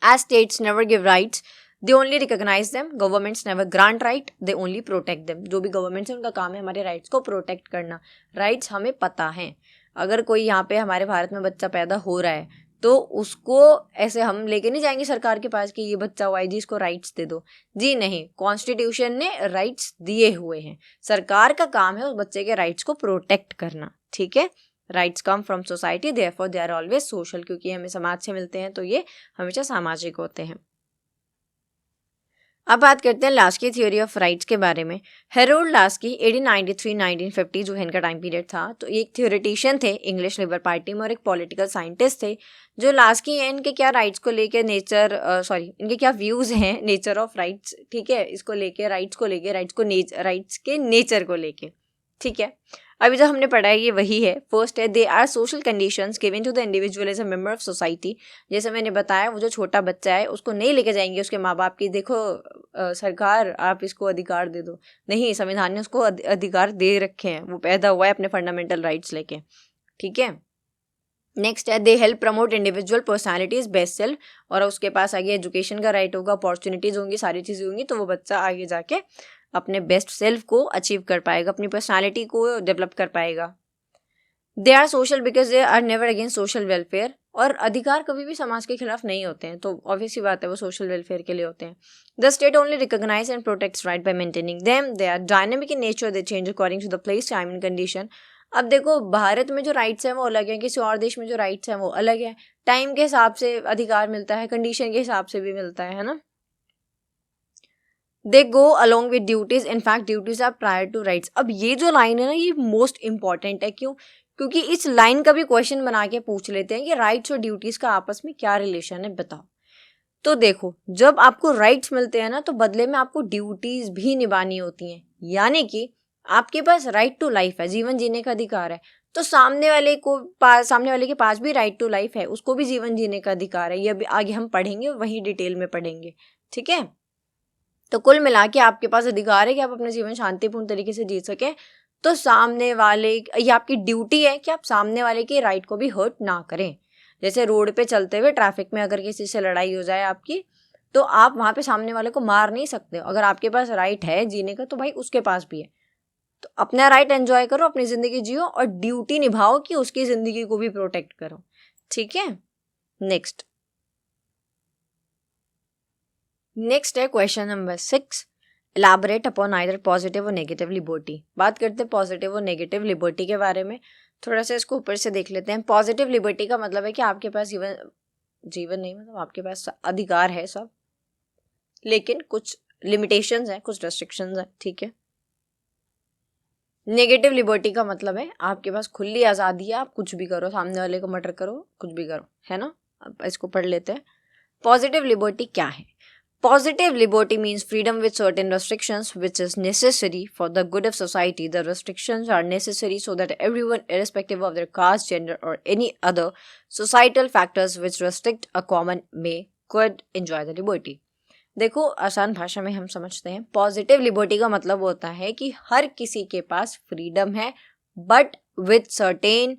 As states never give rights, they only recognize them, governments never grant right, they only protect them. जो भी गवर्नमेंट्स है उनका काम है हमारे राइट्स को प्रोटेक्ट करना। राइट्स हमें पता है। अगर कोई यहाँ पे हमारे भारत में बच्चा पैदा हो रहा है तो उसको ऐसे हम लेके नहीं जाएंगे सरकार के पास कि ये बच्चा हुआ है जी, इसको राइट्स दे दो। जी नहीं, कॉन्स्टिट्यूशन ने राइट्स दिए हुए हैं, सरकार का काम है उस बच्चे के राइट्स को प्रोटेक्ट करना। ठीक है, rights come from society, therefore they are always social, क्योंकि हमें समाज से मिलते हैं तो ये हमेशा सामाजिक होते हैं। अब बात करते हैं लास्की थ्योरी ऑफ राइट्स के बारे में। हेरोल्ड लास्की 1893-1950 जो इनका टाइम पीरियड था, तो एक थ्योरेटिशियन थे इंग्लिश लिबर पार्टी में और एक पॉलिटिकल साइंटिस्ट थे। जो लास्की हैं, इनके क्या राइट्स को लेके इनके क्या व्यूज़ हैं नेचर ऑफ राइट्स, ठीक है, इसको लेके, राइट्स के नेचर को लेके। ठीक है, अभी जो हमने पढ़ा है ये वही है। फर्स्ट है, they are social conditions given to the individual as a member of society. जैसे मैंने बताया, वो जो छोटा बच्चा है उसको नहीं लेके जाएंगे उसके माँ बाप की, देखो सरकार आप इसको अधिकार दे दो, नहीं, संविधान ने उसको अधिकार दे रखे हैं, वो पैदा हुआ है अपने फंडामेंटल राइट्स लेके। ठीक है, नेक्स्ट है, they help promote individual personalities best self, और उसके पास आगे एजुकेशन का राइट होगा, अपॉर्चुनिटीज होंगी, सारी चीज़ें होंगी, तो वो बच्चा आगे जाके अपने बेस्ट सेल्फ को अचीव कर पाएगा, अपनी पर्सनालिटी को डेवलप कर पाएगा। They are social because they are never against social welfare, और अधिकार कभी भी समाज के खिलाफ नहीं होते हैं, तो ऑब्वियसली बात है वो सोशल वेलफेयर के लिए होते हैं। The state only recognise and protects right by maintaining them, they are dynamic in nature, they change according to the place, time and condition. अब देखो, भारत में जो राइट्स हैं वो अलग है, किसी और देश में जो राइट्स हैं वो अलग है, टाइम के हिसाब से अधिकार मिलता है, कंडीशन के हिसाब से भी मिलता है ना। They go along with duties, in fact duties are prior to rights. अब ये जो लाइन है ना, ये मोस्ट इंपॉर्टेंट है। क्यों? क्योंकि इस लाइन का भी क्वेश्चन बना के पूछ लेते हैं कि राइट्स और ड्यूटीज का आपस में क्या रिलेशन है, बताओ। तो देखो, जब आपको राइट्स मिलते हैं ना, तो बदले में आपको ड्यूटीज भी निभानी होती हैं। यानी कि आपके पास राइट टू लाइफ है, जीवन जीने का अधिकार है, तो सामने वाले के पास भी राइट टू लाइफ है, उसको भी जीवन जीने का अधिकार है। ये अभी आगे हम पढ़ेंगे, वही डिटेल में पढ़ेंगे। ठीक है, तो कुल मिला के आपके पास अधिकार है कि आप अपने जीवन शांतिपूर्ण तरीके से जी सके। तो सामने वाले, ये आपकी ड्यूटी है कि आप सामने वाले के राइट को भी हर्ट ना करें। जैसे रोड पे चलते हुए ट्रैफिक में अगर किसी से लड़ाई हो जाए आपकी, तो आप वहाँ पे सामने वाले को मार नहीं सकते। अगर आपके पास राइट है जीने का, तो भाई उसके पास भी है। तो अपना राइट एंजॉय करो, अपनी ज़िंदगी जियो, और ड्यूटी निभाओ कि उसकी ज़िंदगी को भी प्रोटेक्ट करो। ठीक है, नेक्स्ट है question number 6, elaborate upon either positive और नेगेटिव लिबर्टी। बात करते हैं पॉजिटिव और नेगेटिव लिबर्टी के बारे में। थोड़ा सा इसको ऊपर से देख लेते हैं। पॉजिटिव लिबर्टी का मतलब है कि आपके पास जीवन नहीं, मतलब आपके पास अधिकार है सब, लेकिन कुछ लिमिटेशंस हैं, कुछ रेस्ट्रिक्शंस हैं। ठीक है, नेगेटिव लिबर्टी का मतलब है आपके पास खुली आज़ादी है, आप कुछ भी करो, सामने वाले को मर्डर करो, कुछ भी करो, है ना। अब इसको पढ़ लेते हैं, पॉजिटिव लिबर्टी क्या है। Positive liberty means freedom with certain restrictions, which is necessary for the good of society. The restrictions are necessary so that everyone, irrespective of their caste, gender, or any other societal factors which restrict a common may could enjoy the liberty. देखो, आसान भाषा में हम समझते हैं, positive liberty का मतलब होता है कि हर किसी के पास फ्रीडम है, बट विथ सर्टेन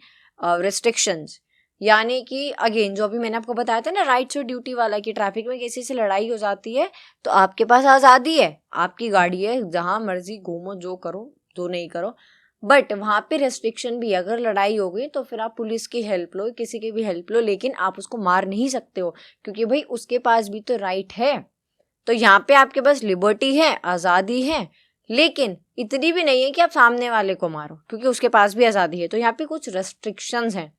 रिस्ट्रिक्शंस। यानी कि अगेन जो अभी मैंने आपको बताया था ना राइट्स और ड्यूटी वाला, कि ट्रैफिक में किसी से लड़ाई हो जाती है तो आपके पास आज़ादी है, आपकी गाड़ी है, जहाँ मर्जी घूमो, जो करो जो नहीं करो, बट वहाँ पे रेस्ट्रिक्शन भी है। अगर लड़ाई हो गई तो फिर आप पुलिस की हेल्प लो, किसी की भी हेल्प लो, लेकिन आप उसको मार नहीं सकते हो, क्योंकि भाई उसके पास भी तो राइट है। तो यहाँ पे आपके पास लिबर्टी है, आज़ादी है, लेकिन इतनी भी नहीं है कि आप सामने वाले को मारो, क्योंकि उसके पास भी आज़ादी है। तो यहाँ पे कुछ रेस्ट्रिक्शंस हैं।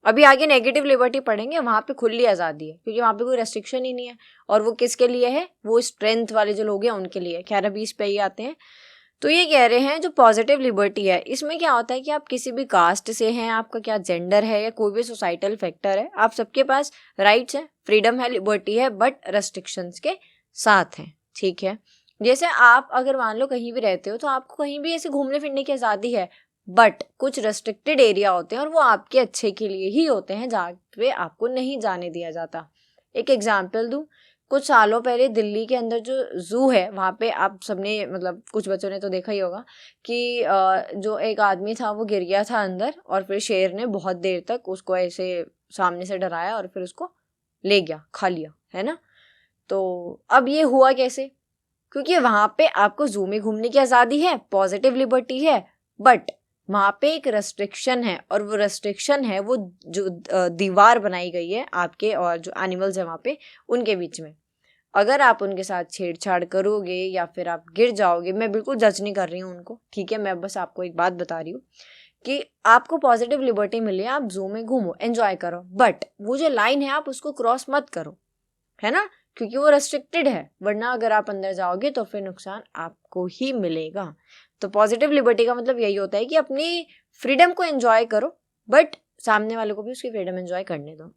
अभी आगे नेगेटिव लिबर्टी पढ़ेंगे, वहाँ पे खुली आज़ादी है, क्योंकि वहाँ पे कोई रेस्ट्रिक्शन ही नहीं है। और वो किसके लिए है? वो स्ट्रेंथ वाले जो लोग हैं उनके लिए। खैर अभी इस पे ही आते हैं। तो ये कह रहे हैं जो पॉजिटिव लिबर्टी है, इसमें क्या होता है कि आप किसी भी कास्ट से हैं, आपका क्या जेंडर है या कोई भी सोसाइटल फैक्टर है, आप सबके पास राइट्स हैं, फ्रीडम है, लिबर्टी है, बट रेस्ट्रिक्शंस के साथ हैं। ठीक है, जैसे आप अगर मान लो कहीं भी रहते हो तो आपको कहीं भी ऐसे घूमने फिरने की आज़ादी है, बट कुछ रेस्ट्रिक्टेड एरिया होते हैं और वो आपके अच्छे के लिए ही होते हैं, जहाँ पे आपको नहीं जाने दिया जाता। एक एग्जाम्पल दूँ, कुछ सालों पहले दिल्ली के अंदर जो जू है वहाँ पे आप सबने मतलब कुछ बच्चों ने तो देखा ही होगा कि जो एक आदमी था वो गिर गया था अंदर, और फिर शेर ने बहुत देर तक उसको ऐसे सामने से डराया और फिर उसको ले गया, खा लिया, है ना। तो अब ये हुआ कैसे? क्योंकि वहाँ पे आपको जू में घूमने की आज़ादी है, पॉजिटिव लिबर्टी है, बट वहाँ पे एक रेस्ट्रिक्शन है, और वो रेस्ट्रिक्शन है वो जो दीवार बनाई गई है आपके और जो एनिमल्स है वहाँ पे उनके बीच में। अगर आप उनके साथ छेड़छाड़ करोगे या फिर आप गिर जाओगे, मैं बिल्कुल जज नहीं कर रही हूँ उनको, ठीक है, मैं बस आपको एक बात बता रही हूँ कि आपको पॉजिटिव लिबर्टी मिली है, आप जू में घूमो, एंजॉय करो, बट वो जो लाइन है आप उसको क्रॉस मत करो, है ना, क्योंकि वो रेस्ट्रिक्टेड है, वरना अगर आप अंदर जाओगे तो फिर नुकसान आपको ही मिलेगा। तो पॉजिटिव लिबर्टी का मतलब यही होता है कि अपनी फ्रीडम को एंजॉय करो, बट सामने वाले को भी उसकी फ्रीडम एंजॉय करने दो।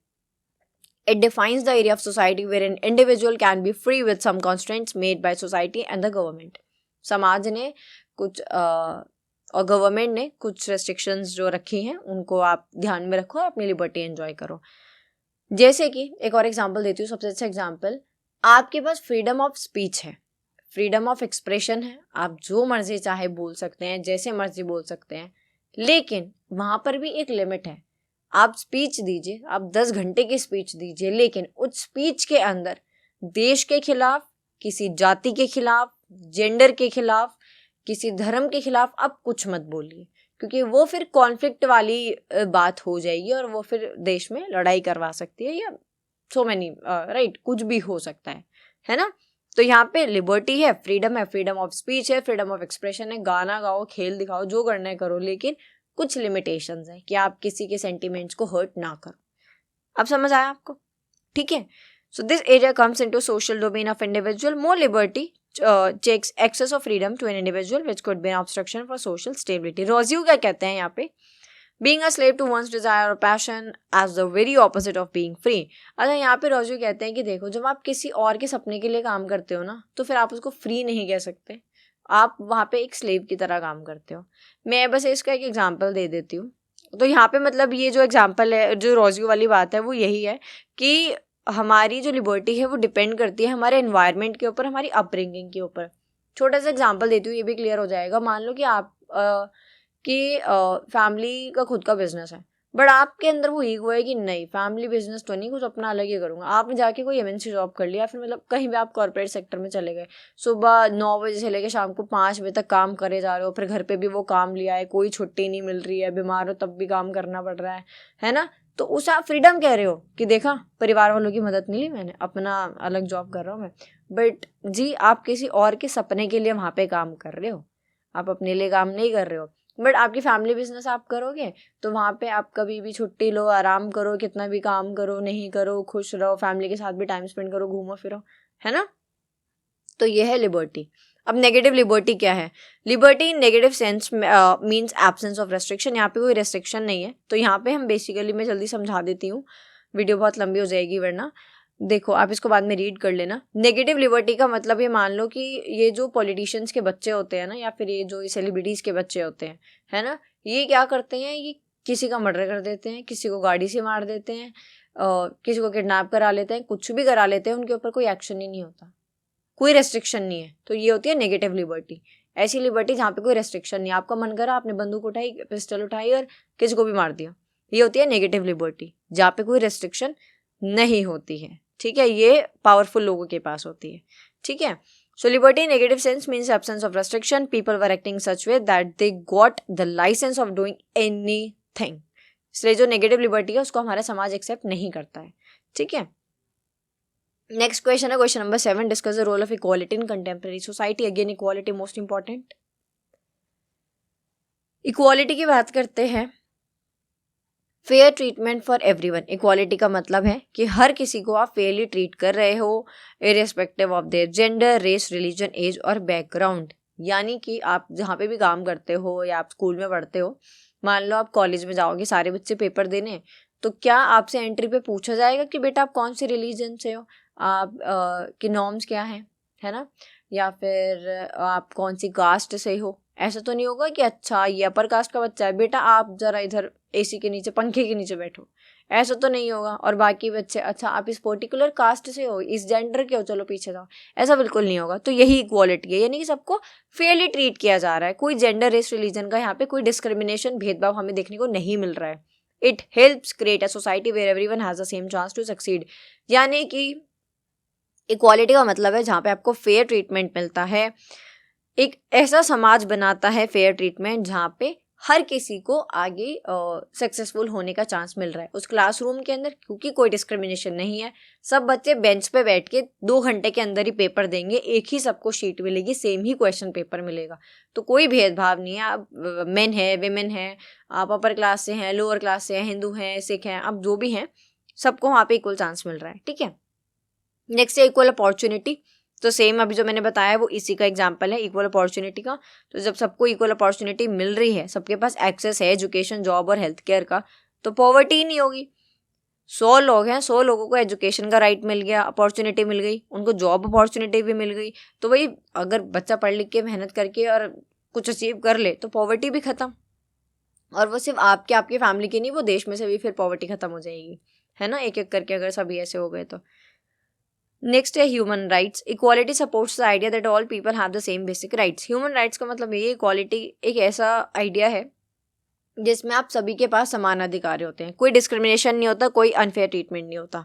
It defines the area of society where an individual can be free with some constraints made by society and the government. समाज ने कुछ और गवर्नमेंट ने कुछ रेस्ट्रिक्शंस जो रखी हैं उनको आप ध्यान में रखो और अपनी लिबर्टी एंजॉय करो। जैसे कि एक और एग्जांपल देती हूँ, सबसे अच्छा एग्जांपल, आपके पास फ्रीडम ऑफ स्पीच है, फ्रीडम ऑफ एक्सप्रेशन है, आप जो मर्जी चाहे बोल सकते हैं, जैसे मर्जी बोल सकते हैं, लेकिन वहाँ पर भी एक लिमिट है। आप स्पीच दीजिए, आप 10 घंटे की स्पीच दीजिए, लेकिन उस स्पीच के अंदर देश के खिलाफ, किसी जाति के खिलाफ, जेंडर के खिलाफ, किसी धर्म के खिलाफ आप कुछ मत बोलिए, क्योंकि वो फिर कॉन्फ्लिक्ट वाली बात हो जाएगी और वो फिर देश में लड़ाई करवा सकती है, या सो मैनी राइट, कुछ भी हो सकता है ना। तो यहाँ पे लिबर्टी है, फ्रीडम ऑफ स्पीच है, फ्रीडम ऑफ एक्सप्रेशन है, गाना गाओ, खेल दिखाओ, जो करना है करो, लेकिन कुछ लिमिटेशंस है कि आप किसी के सेंटिमेंट्स को हर्ट ना करो। अब समझ आया आपको? ठीक है, so this area comes into social domain of individual, more liberty checks access of freedom to an individual which could be an obstruction for social stability. रोजियो क्या कहते हैं यहाँ पे? Being a slave to one's desire or passion as the very opposite of being free. अच्छा, यहाँ पे रोजियो कहते हैं कि देखो, जब आप किसी और के सपने के लिए काम करते हो ना, तो फिर आप उसको फ्री नहीं कह सकते, आप वहाँ पे एक स्लेव की तरह काम करते हो। मैं बस इसका एक एग्जांपल दे देती हूँ। तो यहाँ पे मतलब ये जो एग्जांपल है, जो रोजियो वाली बात है, वो यही है कि हमारी जो लिबर्टी है वो डिपेंड करती है हमारे एनवायरनमेंट के ऊपर, हमारी अपब्रिंगिंग के ऊपर। छोटा सा एग्जांपल देती हूँ, ये भी क्लियर हो जाएगा। मान लो कि आप कि फैमिली का खुद का बिजनेस है, बट आपके अंदर वो ईगो है कि नहीं, फैमिली बिजनेस तो नहीं, कुछ अपना अलग ही करूँगा। आपने जाके कोई एमएनसी जॉब कर लिया, फिर मतलब कहीं भी आप कॉर्पोरेट सेक्टर में चले गए, सुबह 9 बजे से लेकर शाम को 5 बजे तक काम करे जा रहे हो, फिर घर पे भी वो काम लिया है, कोई छुट्टी नहीं मिल रही है, बीमार हो तब भी काम करना पड़ रहा है ना। तो उस आप फ्रीडम कह रहे हो कि देखा, परिवार वालों की मदद नहीं ली मैंने, अपना अलग जॉब कर रहा हूँ मैं। बट जी, आप किसी और के सपने के लिए वहाँ पे काम कर रहे हो, आप अपने लिए काम नहीं कर रहे हो। बट आपकी फैमिली बिजनेस आप करोगे तो वहाँ पे आप कभी भी छुट्टी लो, आराम करो, कितना भी काम करो नहीं करो, खुश रहो, फैमिली के साथ भी टाइम स्पेंड करो, घूमो फिरो, है ना। तो ये है लिबर्टी। अब नेगेटिव लिबर्टी क्या है? Liberty in negative sense means absence of restriction. यहाँ पे कोई रेस्ट्रिक्शन नहीं है। तो यहाँ पे हम बेसिकली, मैं जल्दी समझा देती हूँ, वीडियो बहुत लंबी हो जाएगी वरना। देखो, आप इसको बाद में रीड कर लेना। नेगेटिव लिबर्टी का मतलब ये मान लो कि ये जो पॉलिटिशियंस के बच्चे होते हैं ना, या फिर ये जो सेलिब्रिटीज़ के बच्चे होते हैं, है ना, ये क्या करते हैं, ये किसी का मर्डर कर देते हैं, किसी को गाड़ी से मार देते हैं, किसी को किडनैप करा लेते हैं, कुछ भी करा लेते हैं, उनके ऊपर कोई एक्शन ही नहीं होता, कोई रेस्ट्रिक्शन नहीं है। तो ये होती है नेगेटिव लिबर्टी। ऐसी लिबर्टी जहाँ पे कोई रेस्ट्रिक्शन नहीं, आपका मन करा, आपने बंदूक उठाई, पिस्टल उठाई और किसी को भी मार दिया, ये होती है नेगेटिव लिबर्टी, जहाँ पे कोई रेस्ट्रिक्शन नहीं होती है, ठीक है, ये पावरफुल लोगों के पास होती है, ठीक है। So liberty in negative sense means absence of restriction, people were acting such way that they got the licence of doing anything. इसलिए जो नेगेटिव लिबर्टी है उसको हमारा समाज एक्सेप्ट नहीं करता है, ठीक है। नेक्स्ट क्वेश्चन है question number 7, discuss the role of equality in contemporary society. Again equality most important. Equality की बात करते हैं, fair treatment for everyone. Equality का मतलब है कि हर किसी को आप फेयरली ट्रीट कर रहे हो, irrespective of their gender, race, religion, age और बैकग्राउंड। यानी कि आप जहाँ पे भी काम करते हो या आप स्कूल में पढ़ते हो, मान लो आप कॉलेज में जाओगे सारे बच्चे पेपर देने, तो क्या आपसे एंट्री पे पूछा जाएगा कि बेटा आप कौन से रिलीजन से हो, आप की नॉर्म्स क्या हैं, है ना, या फिर आप कौन सी कास्ट से हो? ऐसा तो नहीं होगा कि अच्छा ये अपर कास्ट का बच्चा है, बेटा आप जरा इधर एसी के नीचे, पंखे के नीचे बैठो, ऐसा तो नहीं होगा। और बाकी बच्चे अच्छा आप इस पर्टिकुलर कास्ट से हो, इस जेंडर के हो, चलो पीछे जाओ, ऐसा बिल्कुल नहीं होगा। तो यही इक्वालिटी है, यानी कि सबको फेयरली ट्रीट किया जा रहा है। कोई जेंडर, रेस, रिलीजन का यहाँ पे कोई डिस्क्रिमिनेशन, भेदभाव हमें देखने को नहीं मिल रहा है। It helps create a society where everyone has the same chance to succeed. यानी कि इक्वालिटी का मतलब है जहाँ पे आपको फेयर ट्रीटमेंट मिलता है, एक ऐसा समाज बनाता है फेयर ट्रीटमेंट जहाँ पे हर किसी को आगे सक्सेसफुल होने का चांस मिल रहा है उस क्लासरूम के अंदर, क्योंकि कोई डिस्क्रिमिनेशन नहीं है। सब बच्चे बेंच पे बैठ के 2 घंटे के अंदर ही पेपर देंगे, एक ही सबको शीट मिलेगी, सेम ही क्वेश्चन पेपर मिलेगा। तो कोई भेदभाव नहीं है, आप मेन है, वेमेन है, आप अपर क्लास से हैं, लोअर क्लास से हैं, हिंदू हैं, सिख हैं, आप जो भी हैं, सबको वहाँ पे इक्वल चांस मिल रहा है, ठीक है। नेक्स्ट है इक्वल अपॉर्चुनिटी। तो सेम अभी जो मैंने बताया वो इसी का एग्जांपल है इक्वल अपॉर्चुनिटी का। तो जब सबको इक्वल अपॉर्चुनिटी मिल रही है, सबके पास एक्सेस है एजुकेशन, जॉब और हेल्थ केयर का, तो पॉवर्टी ही नहीं होगी। 100 लोग हैं, 100 लोगों को एजुकेशन का राइट मिल गया, अपॉर्चुनिटी मिल गई, उनको जॉब अपॉर्चुनिटी भी मिल गई। तो वही अगर बच्चा पढ़ लिख के मेहनत करके और कुछ अचीव कर ले तो पॉवर्टी भी खत्म। और वो सिर्फ आपके फैमिली की नहीं, वो देश में से भी फिर पॉवर्टी खत्म हो जाएगी, है ना, एक एक करके अगर सभी ऐसे हो गए तो। नेक्स्ट है human rights. Equality supports the idea that all people have the same basic rights. Human rights का मतलब ये इक्वालिटी एक ऐसा आइडिया है जिसमें आप सभी के पास समान अधिकार होते हैं, कोई डिस्क्रिमिनेशन नहीं होता, कोई अनफेयर ट्रीटमेंट नहीं होता।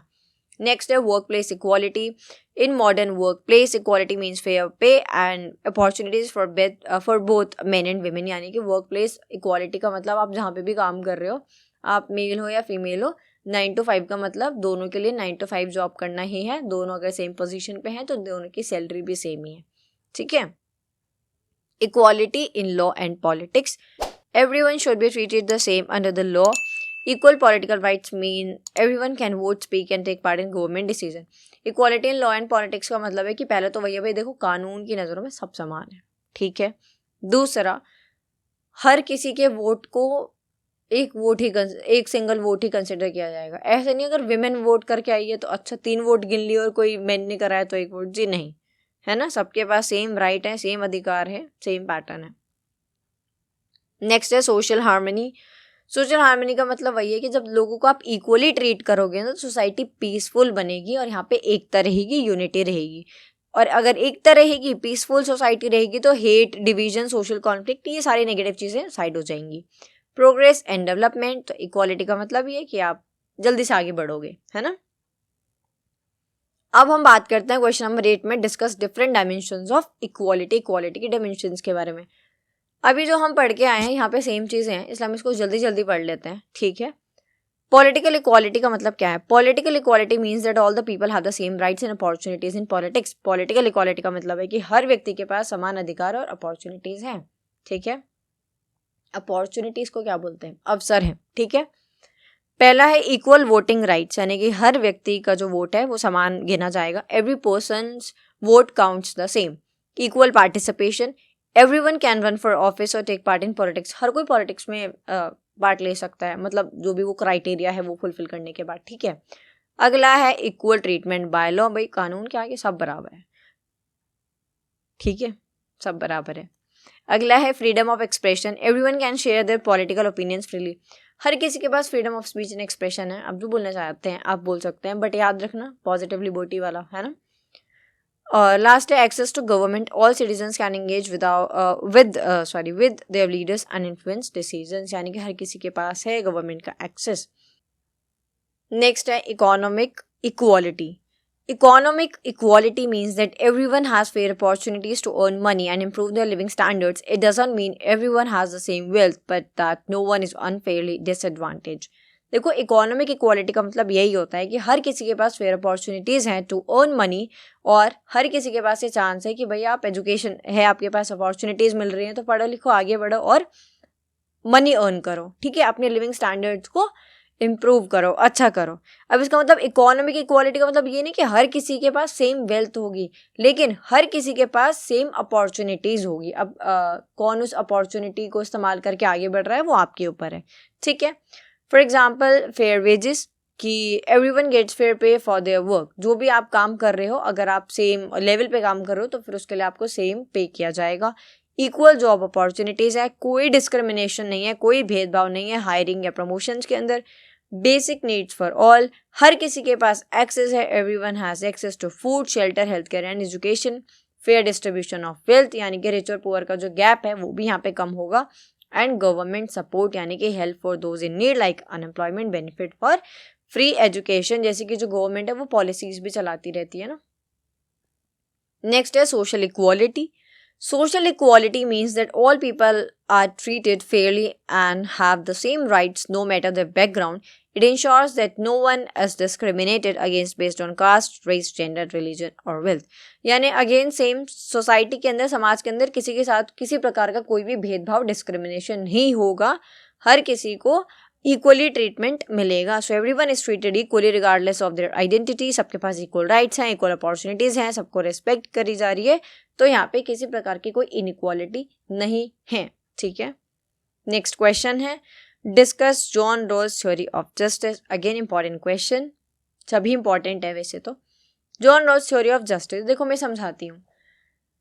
नेक्स्ट है work place equality. In modern work place equality means fair pay and opportunities for both men and women. यानी कि वर्क प्लेस इक्वालिटी का मतलब आप जहाँ पे भी काम कर रहे हो, आप मेल हो या फीमेल हो, 9 to 5 का मतलब दोनों के लिए 9 to 5 जॉब करना ही है। दोनों अगर सेम पोजीशन पे हैं तो दोनों की सैलरी भी सेम ही है, ठीक है। Equality in law and politics. Everyone should be treated the same under the law. Equal political rights mean everyone can vote, speak and take part in government decision. Equality in law and politics का मतलब है कि पहले तो वही है भाई, देखो कानून की नज़रों में सब समान है, ठीक है। दूसरा, हर किसी के वोट को एक सिंगल वोट ही कंसिडर किया जाएगा। ऐसे नहीं अगर विमेन वोट करके आई है तो अच्छा 3 वोट गिन ली और कोई मेन ने कराया तो 1 वोट, जी नहीं, है ना, सबके पास सेम राइट है, सेम अधिकार है, सेम पैटर्न है। नेक्स्ट है सोशल हार्मनी। सोशल हार्मनी का मतलब वही है कि जब लोगों को आप इक्वली ट्रीट करोगे ना तो सोसाइटी पीसफुल बनेगी और यहाँ पे एकता रहेगी, यूनिटी रहेगी। और अगर एकता रहेगी, पीसफुल सोसाइटी रहेगी, तो हेट, डिवीजन, सोशल कॉन्फ्लिक्ट, ये सारी नेगेटिव चीज़ें साइड हो जाएंगी। Progress and development. तो इक्वालिटी का मतलब ये है कि आप जल्दी से आगे बढ़ोगे, है ना। अब हम बात करते हैं क्वेश्चन नंबर 8 में, discuss different dimensions of equality. Equality की डायमेंशंस के बारे में अभी जो हम पढ़ के आए हैं यहाँ पे सेम चीज़ें हैं, इसलिए हम इसको जल्दी जल्दी पढ़ लेते हैं, ठीक है। पॉलिटिकल इक्वालिटी का मतलब क्या है? Political equality means that all the people have the same rights and opportunities in politics. Political equality का मतलब है कि हर व्यक्ति के पास समान अधिकार और अपॉर्चुनिटीज हैं, ठीक है। अपॉर्चुनिटीज को क्या बोलते हैं? अवसर है, ठीक है। पहला है इक्वल वोटिंग राइट्स, यानी कि हर व्यक्ति का जो वोट है वो समान गिना जाएगा। Every persons vote counts the same. Equal participation, everyone can run for office और टेक पार्ट इन पॉलिटिक्स। हर कोई पॉलिटिक्स में पार्ट ले सकता है, मतलब जो भी वो क्राइटेरिया है वो फुलफिल करने के बाद, ठीक है। अगला है इक्वल ट्रीटमेंट बाय लॉ। भाई कानून के आगे सब बराबर है, ठीक है, सब बराबर है। अगला है freedom of expression. Everyone can share their political opinions freely. हर किसी के पास freedom of speech and expression है, आप जो बोलना चाहते हैं आप बोल सकते हैं, बट याद रखना पॉजिटिव लिबर्टी वाला, है ना। और लास्ट है access to government, all citizens can engage with their leaders and influence decisions, यानी कि हर किसी के पास है गवर्नमेंट का एक्सेस। नेक्स्ट है economic equality. Economic equality means that everyone has fair opportunities to earn money and improve their living standards. It doesn't mean everyone has the same wealth, but that no one is unfairly disadvantaged. देखो, economic equality का मतलब यही होता है कि हर किसी के पास फेयर अपॉर्चुनिटीज़ हैं टू अर्न मनी, और हर किसी के पास ये चांस है कि भाई आप एजुकेशन है, आपके पास अपॉर्चुनिटीज़ मिल रही हैं तो पढ़ो लिखो, आगे बढ़ो और मनी अर्न करो, ठीक है, अपने लिविंग स्टैंडर्ड्स को इम्प्रूव करो, अच्छा करो। अब इसका मतलब इकोनॉमिक इक्वालिटी का मतलब ये नहीं कि हर किसी के पास सेम वेल्थ होगी, लेकिन हर किसी के पास सेम अपॉर्चुनिटीज़ होगी। अब कौन उस अपॉर्चुनिटी को इस्तेमाल करके आगे बढ़ रहा है वो आपके ऊपर है, ठीक है। फॉर एग्जाम्पल फेयर वेजेस, कि एवरीवन गेट्स फेयर पे फॉर देयर वर्क। जो भी आप काम कर रहे हो, अगर आप सेम लेवल पे काम कर रहे हो तो फिर उसके लिए आपको सेम पे किया जाएगा। इक्वल जॉब अपॉर्चुनिटीज़ है, कोई डिस्क्रिमिनेशन नहीं है, कोई भेदभाव नहीं है हायरिंग या प्रमोशंस के अंदर। बेसिक नीड्स फॉर ऑल, हर किसी के पास एक्सेस है, everyone has access to food, shelter, health care and education. Fair distribution of wealth, यानी कि रिच और पुअर का जो गैप है वो भी यहाँ पे कम होगा। एंड गवर्नमेंट सपोर्ट, यानी कि help for those in need, like unemployment benefit for free education, जैसे कि जो गवर्नमेंट है वो पॉलिसीज भी चलाती रहती है ना। नेक्स्ट है social equality. Social equality means that all people are treated fairly and have the same rights no matter their background. It ensures that no one is discriminated against based on caste, race, gender, religion or wealth. यानी again same society के अंदर, समाज के अंदर किसी के साथ किसी प्रकार का कोई भी भेदभाव, डिस्क्रिमिनेशन नहीं होगा, हर किसी को इक्वली ट्रीटमेंट मिलेगा। So everyone is treated equally regardless of their identity. सबके पास इक्वल राइट्स हैं, इक्वल अपॉर्चुनिटीज़ हैं, सबको रिस्पेक्ट करी जा रही है, तो यहाँ पे किसी प्रकार की कोई इनइक्वालिटी नहीं है, ठीक है। नेक्स्ट क्वेश्चन है discuss John Rawls theory of justice. Again important question, सभी इंपॉर्टेंट है वैसे तो। John Rawls theory of justice, देखो मैं समझाती हूँ।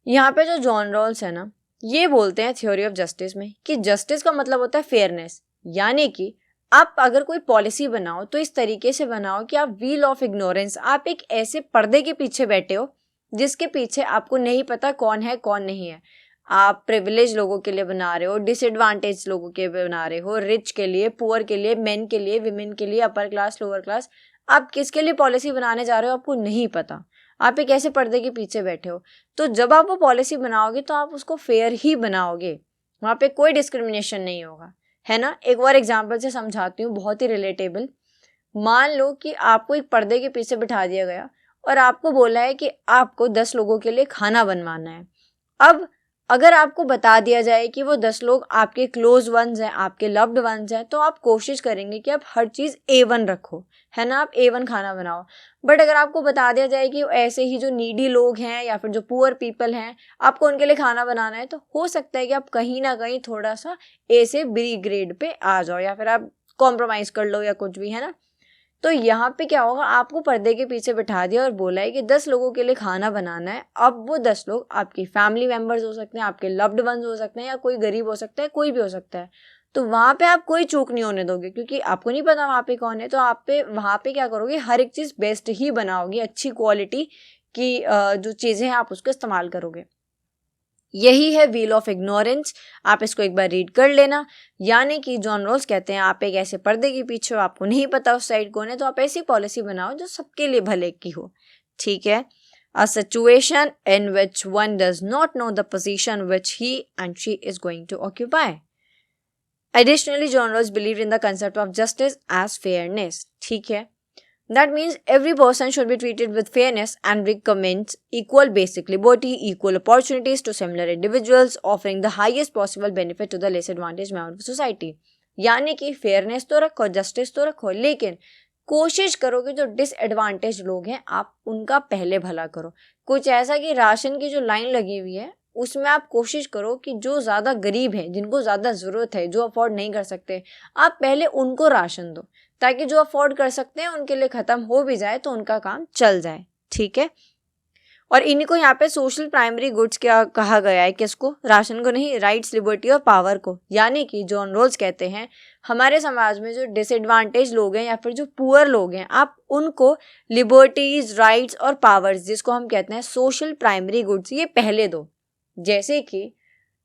यहाँ पे जो जॉन रॉल्स है ना, ये बोलते हैं थ्योरी ऑफ जस्टिस में कि जस्टिस का मतलब होता है फेयरनेस, यानी कि आप अगर कोई पॉलिसी बनाओ तो इस तरीके से बनाओ कि आप व्हील ऑफ इग्नोरेंस, आप एक ऐसे पर्दे के पीछे बैठे हो जिसके पीछे आपको नहीं पता कौन है कौन नहीं है। आप प्रिविलेज लोगों के लिए बना रहे हो, डिसएडवांटेज लोगों के लिए बना रहे हो, रिच के लिए, पुअर के लिए, मेन के लिए, विमेन के लिए, अपर क्लास, लोअर क्लास, आप किसके लिए पॉलिसी बनाने जा रहे हो आपको नहीं पता, आप एक ऐसे पर्दे के पीछे बैठे हो। तो जब आप वो पॉलिसी बनाओगे तो आप उसको फेयर ही बनाओगे, वहाँ पे कोई डिस्क्रिमिनेशन नहीं होगा, है ना। एक और एग्जाम्पल से समझाती हूँ, बहुत ही रिलेटेबल। मान लो कि आपको एक पर्दे के पीछे बिठा दिया गया और आपको बोला है कि आपको 10 लोगों के लिए खाना बनवाना है। अब अगर आपको बता दिया जाए कि वो 10 लोग आपके क्लोज वंस हैं, आपके लव्ड वंस हैं, तो आप कोशिश करेंगे कि आप हर चीज़ A1 रखो, है ना, आप A1 खाना बनाओ। बट अगर आपको बता दिया जाए कि ऐसे ही जो नीडी लोग हैं या फिर जो पुअर पीपल हैं, आपको उनके लिए खाना बनाना है, तो हो सकता है कि आप कहीं ना कहीं थोड़ा सा A से B ग्रेड पे आ जाओ, या फिर आप कॉम्प्रोमाइज़ कर लो या कुछ भी, है ना। तो यहाँ पे क्या होगा, आपको पर्दे के पीछे बिठा दिया और बोला है कि 10 लोगों के लिए खाना बनाना है। अब वो 10 लोग आपकी फैमिली मेम्बर्स हो सकते हैं, आपके लव्ड वंस हो सकते हैं, या कोई गरीब हो सकता है, कोई भी हो सकता है। तो वहाँ पे आप कोई चूक नहीं होने दोगे, क्योंकि आपको नहीं पता वहाँ पे कौन है। तो आप पे वहाँ पे क्या करोगे, हर एक चीज़ बेस्ट ही बनाओगे, अच्छी क्वालिटी की जो चीज़ें हैं आप उसको इस्तेमाल करोगे। यही है व्हील ऑफ इग्नोरेंस, आप इसको एक बार रीड कर लेना। यानी कि जॉन रॉल्स कहते हैं आप एक ऐसे पर्दे के पीछे हो, आपको नहीं पता उस साइड कौन है, तो आप ऐसी पॉलिसी बनाओ जो सबके लिए भले की हो, ठीक है। A situation in which one does not know the position which he and she is going to occupy. Additionally, John Rawls believed in the concept of justice as fairness, ठीक है। That means every person should be treated with fairness and recommends equal basic liberty, equal opportunities to similar individuals, offering the highest possible benefit to the less advantaged member of society. यानी कि fairness तो रखो, justice तो रखो, लेकिन कोशिश करो कि जो डिसएडवांटेज लोग हैं आप उनका पहले भला करो। कुछ ऐसा कि राशन की जो लाइन लगी हुई है उसमें आप कोशिश करो कि जो ज़्यादा गरीब हैं, जिनको ज़्यादा ज़रूरत है, जो अफोर्ड नहीं कर सकते, आप पहले उनको राशन दो, ताकि जो अफोर्ड कर सकते हैं उनके लिए ख़त्म हो भी जाए तो उनका काम चल जाए, ठीक है। और इन्हीं को यहाँ पे सोशल प्राइमरी गुड्स क्या कहा गया है, किसको, राशन को नहीं, राइट्स, लिबर्टी और पावर को। यानी कि जॉन रोल्स कहते हैं हमारे समाज में जो डिसएडवांटेज लोग हैं या फिर जो पुअर लोग हैं, आप उनको लिबर्टीज, राइट्स और पावर्स, जिसको हम कहते हैं सोशल प्राइमरी गुड्स, ये पहले दो। जैसे कि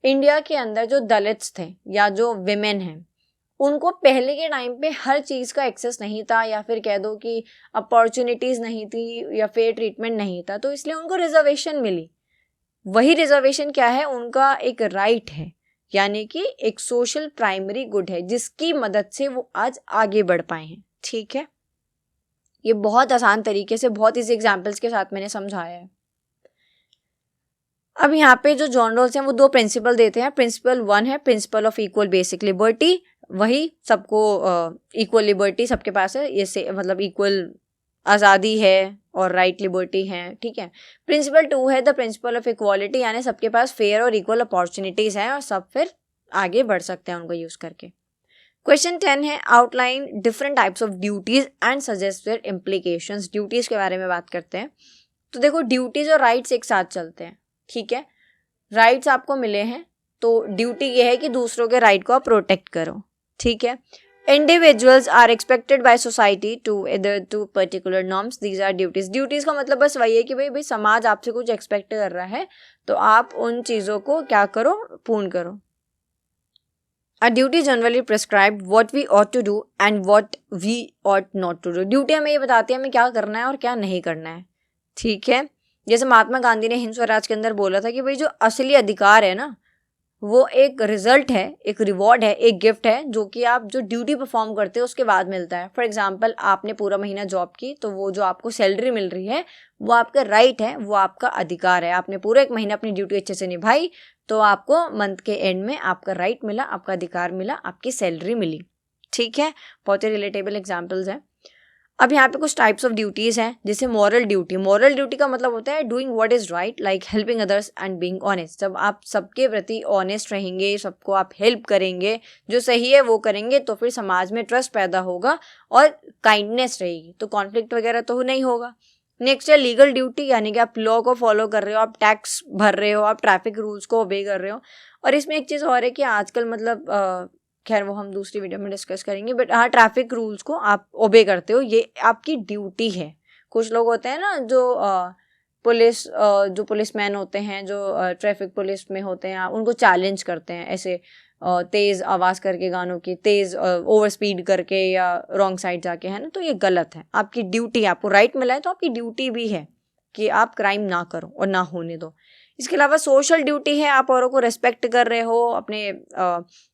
इंडिया के अंदर जो दलित्स थे या जो विमेन हैं, उनको पहले के टाइम पे हर चीज़ का एक्सेस नहीं था, या फिर कह दो कि अपॉर्चुनिटीज़ नहीं थी या फेयर ट्रीटमेंट नहीं था, तो इसलिए उनको रिजर्वेशन मिली। वही रिजर्वेशन क्या है, उनका एक राइट है, यानी कि एक सोशल प्राइमरी गुड है जिसकी मदद से वो आज आगे बढ़ पाए हैं। ठीक है, ये बहुत आसान तरीके से बहुत इजी एग्जाम्पल्स के साथ मैंने समझाया है। अब यहाँ पे जो जॉन रोल्स हैं वो दो प्रिंसिपल देते हैं। प्रिंसिपल 1 है principle of equal basic liberty, वही सबको इक्वल लिबर्टी सबके पास है, ये से मतलब इक्वल आज़ादी है और राइट लिबर्टी है। ठीक है। प्रिंसिपल 2 है द प्रिंसिपल ऑफ इक्वालिटी, यानी सबके पास फेयर और इक्वल अपॉर्चुनिटीज़ हैं और सब फिर आगे बढ़ सकते हैं उनको यूज़ करके। क्वेश्चन 10 है outline different types of duties and suggest their implications. Duties के बारे में बात करते हैं। तो देखो, ड्यूटीज़ और राइट्स एक साथ चलते हैं। ठीक है, राइट्स आपको मिले हैं तो ड्यूटी ये है कि दूसरों के राइट को आप प्रोटेक्ट करो। ठीक है। Individuals are expected by society to adhere to particular norms, these are duties. Duties का मतलब बस वही है कि भाई समाज आपसे कुछ एक्सपेक्ट कर रहा है तो आप उन चीज़ों को क्या करो, पूर्ण करो। A duty generally prescribe what we ought to do and what we ought not to do. Duty हमें ये बताती है हमें क्या करना है और क्या नहीं करना है। ठीक है। जैसे महात्मा गांधी ने हिंद स्वराज के अंदर बोला था कि भाई जो असली अधिकार है ना, वो एक रिजल्ट है, एक रिवॉर्ड है, एक गिफ्ट है जो कि आप जो ड्यूटी परफॉर्म करते हो उसके बाद मिलता है। फॉर एग्जांपल, आपने पूरा महीना जॉब की तो वो जो आपको सैलरी मिल रही है वो आपका राइट है, वो आपका अधिकार है। आपने पूरा एक महीना अपनी ड्यूटी अच्छे से निभाई तो आपको मंथ के एंड में आपका राइट मिला, आपका अधिकार मिला, आपकी सैलरी मिली। ठीक है, बहुत ही रिलेटेबल एग्जाम्पल्स हैं। अब यहाँ पे कुछ टाइप्स ऑफ ड्यूटीज़ हैं, जैसे मॉरल ड्यूटी। मॉरल ड्यूटी का मतलब होता है doing what is right, like helping others and being honest. जब आप सबके प्रति ऑनेस्ट रहेंगे, सबको आप हेल्प करेंगे, जो सही है वो करेंगे, तो फिर समाज में ट्रस्ट पैदा होगा और काइंडनेस रहेगी, तो कॉन्फ्लिक्ट वगैरह तो नहीं होगा। नेक्स्ट है लीगल ड्यूटी, यानी कि आप लॉ को फॉलो कर रहे हो, आप टैक्स भर रहे हो, आप ट्रैफिक रूल्स को ओबे कर रहे हो। और इसमें एक चीज़ और है कि आजकल मतलब खैर वो हम दूसरी वीडियो में डिस्कस करेंगे, बट हाँ, ट्रैफिक रूल्स को आप ओबे करते हो, ये आपकी ड्यूटी है। कुछ लोग होते हैं ना जो पुलिसमैन होते हैं, जो ट्रैफिक पुलिस में होते हैं, उनको चैलेंज करते हैं ऐसे तेज़ आवाज़ करके, गानों की तेज़ ओवर स्पीड करके या रॉन्ग साइड जाके, है ना, तो ये गलत है। आपकी ड्यूटी है, आपको राइट मिला है तो आपकी ड्यूटी भी है कि आप क्राइम ना करो और ना होने दो। इसके अलावा सोशल ड्यूटी है, आप औरों को रेस्पेक्ट कर रहे हो, अपने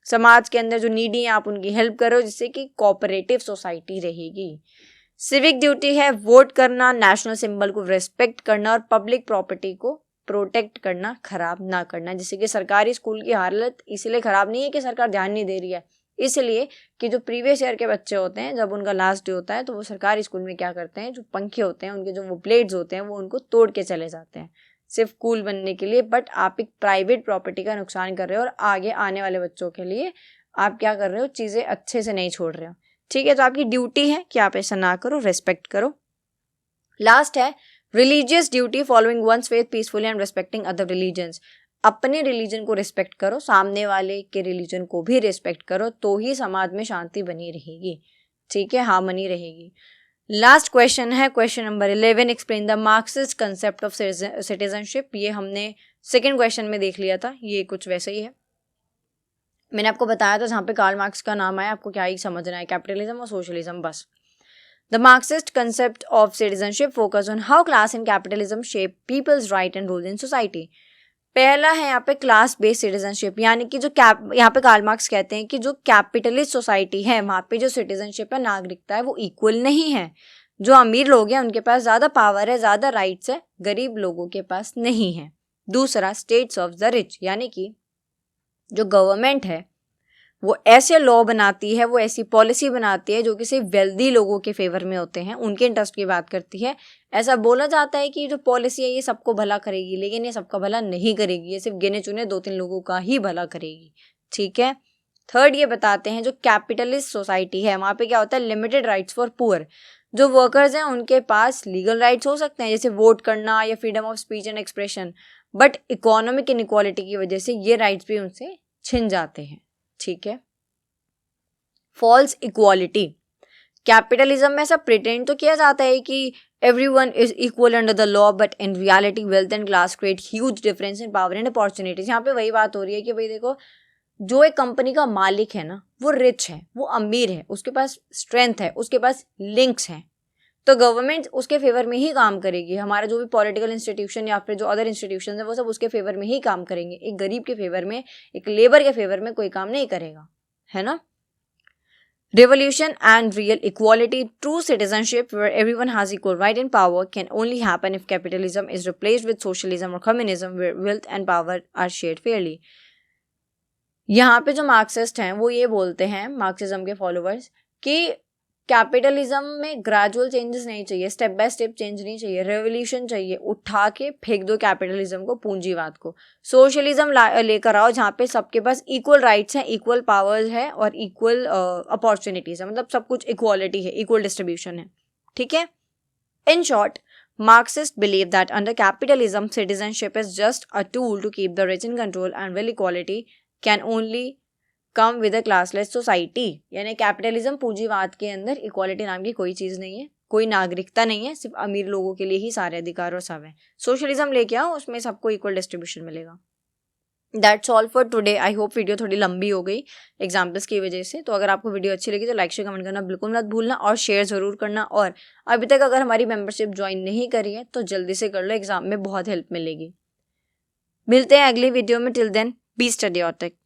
समाज के अंदर जो नीडी हैं आप उनकी हेल्प कर रहे हो, जिससे कि कोऑपरेटिव सोसाइटी रहेगी। सिविक ड्यूटी है वोट करना, नेशनल सिंबल को रेस्पेक्ट करना और पब्लिक प्रॉपर्टी को प्रोटेक्ट करना, खराब ना करना। जैसे कि सरकारी स्कूल की हालत इसलिए खराब नहीं है कि सरकार ध्यान नहीं दे रही है, इसलिए कि जो प्रीवियस ईयर के बच्चे होते हैं, जब उनका लास्ट डे होता है तो वो सरकारी स्कूल में क्या करते हैं, जो पंखे होते हैं उनके जो वो ब्लेड्स होते हैं वो उनको तोड़ के चले जाते हैं सिर्फ कूल बनने के लिए। बट आप एक प्राइवेट प्रॉपर्टी का नुकसान कर रहे हो और आगे आने वाले बच्चों के लिए आप क्या कर रहे हो, चीज़ें अच्छे से नहीं छोड़ रहे हो। ठीक है, तो आपकी ड्यूटी है कि आप ऐसा ना करो, रेस्पेक्ट करो। लास्ट है religious duty, following one's faith peacefully and respecting other religions. अपने रिलीजन को रिस्पेक्ट करो, सामने वाले के रिलीजन को भी रिस्पेक्ट करो, तो ही समाज में शांति बनी रहेगी। ठीक है, हार्मनी रहेगी। लास्ट क्वेश्चन है question number 11, explain the Marxist concept of citizenship. ये हमने सेकंड क्वेश्चन में देख लिया था, ये कुछ वैसे ही है। मैंने आपको बताया था जहाँ पे कार्ल मार्क्स का नाम आया आपको क्या ही समझना है, कैपिटलिज्म और सोशलिज्म, बस। The Marxist concept of citizenship focus on how class and capitalism shape people's right and rule in society. पहला है यहाँ पे क्लास बेस्ड सिटीजनशिप, यानी कि जो यहाँ पे कार्ल मार्क्स कहते हैं कि जो कैपिटलिस्ट सोसाइटी है वहाँ पे जो सिटीजनशिप है, नागरिकता है, वो इक्वल नहीं है। जो अमीर लोग हैं उनके पास ज़्यादा पावर है, ज़्यादा राइट्स है, गरीब लोगों के पास नहीं है। दूसरा, स्टेट्स ऑफ द रिच, यानी कि जो गवर्नमेंट है वो ऐसे लॉ बनाती है, वो ऐसी पॉलिसी बनाती है जो कि सिर्फ वेल्दी लोगों के फेवर में होते हैं, उनके इंटरेस्ट की बात करती है। ऐसा बोला जाता है कि जो पॉलिसी है ये सबको भला करेगी, लेकिन ये सबका भला नहीं करेगी, ये सिर्फ गिने चुने 2-3 लोगों का ही भला करेगी। ठीक है। थर्ड, ये बताते हैं जो कैपिटलिस्ट सोसाइटी है वहाँ पे क्या होता है, लिमिटेड राइट्स फॉर पुअर। जो वर्कर्स हैं उनके पास लीगल राइट्स हो सकते हैं जैसे वोट करना या freedom of speech and expression, but economic inequality की वजह से ये राइट्स भी उनसे छिन जाते हैं। ठीक है। फॉल्स इक्वालिटी, कैपिटलिज्म में ऐसा प्रिटेंड तो किया जाता है कि everyone is equal under the law, but in reality wealth and class create huge difference in power and opportunities। यहाँ पे वही बात हो रही है कि भाई देखो, जो एक कंपनी का मालिक है ना, वो रिच है, वो अमीर है, उसके पास स्ट्रेंथ है, उसके पास लिंक्स हैं, तो गवर्नमेंट उसके फेवर में ही काम करेगी। हमारा जो भी पॉलिटिकल इंस्टीट्यूशन या फिर जो अदर इंस्टीट्यूशन है वो सब उसके फेवर में ही काम करेंगे। एक गरीब के फेवर में, एक लेबर के फेवर में कोई काम नहीं करेगा, है ना। Revolution and real equality, true citizenship where everyone has equal right and power can only happen if capitalism is replaced with socialism or communism where wealth and power are shared fairly। यहाँ पे जो Marxist हैं वो ये बोलते हैं, Marxism के followers, कि कैपिटलिज्म में ग्रेजुअल चेंजेस नहीं चाहिए, स्टेप बाय स्टेप चेंज नहीं चाहिए, रेवोल्यूशन चाहिए, उठा के फेंक दो कैपिटलिज्म को, पूंजीवाद को। सोशलिज्म लेकर आओ जहाँ पे सबके पास इक्वल राइट्स हैं, इक्वल पावर्स है और इक्वल अपॉर्चुनिटीज है, मतलब सब कुछ इक्वालिटी है, इक्वल डिस्ट्रीब्यूशन है। ठीक है। In short, Marxists believe that under capitalism, citizenship is just a tool to keep the rich in control and will equality can only come with a classless society. यानी capitalism, पूंजीवाद के अंदर equality नाम की कोई चीज़ नहीं है, कोई नागरिकता नहीं है, सिर्फ अमीर लोगों के लिए ही सारे अधिकार और सब है। सोशलिज्म लेके आओ, उसमें सबको इक्वल डिस्ट्रीब्यूशन मिलेगा। That's all for today. I hope video थोड़ी लंबी हो गई एग्जाम्पल्स की वजह से। तो अगर आपको वीडियो अच्छी लगी तो लाइक शेयर कमेंट करना बिल्कुल मत भूलना और शेयर ज़रूर करना। और अभी तक अगर हमारी मेंबरशिप ज्वाइन नहीं करी है तो जल्दी से कर लो, एग्जाम में बहुत हेल्प मिलेगी। मिलते हैं अगली वीडियो में। टिल देन बी स्टडी और टेक।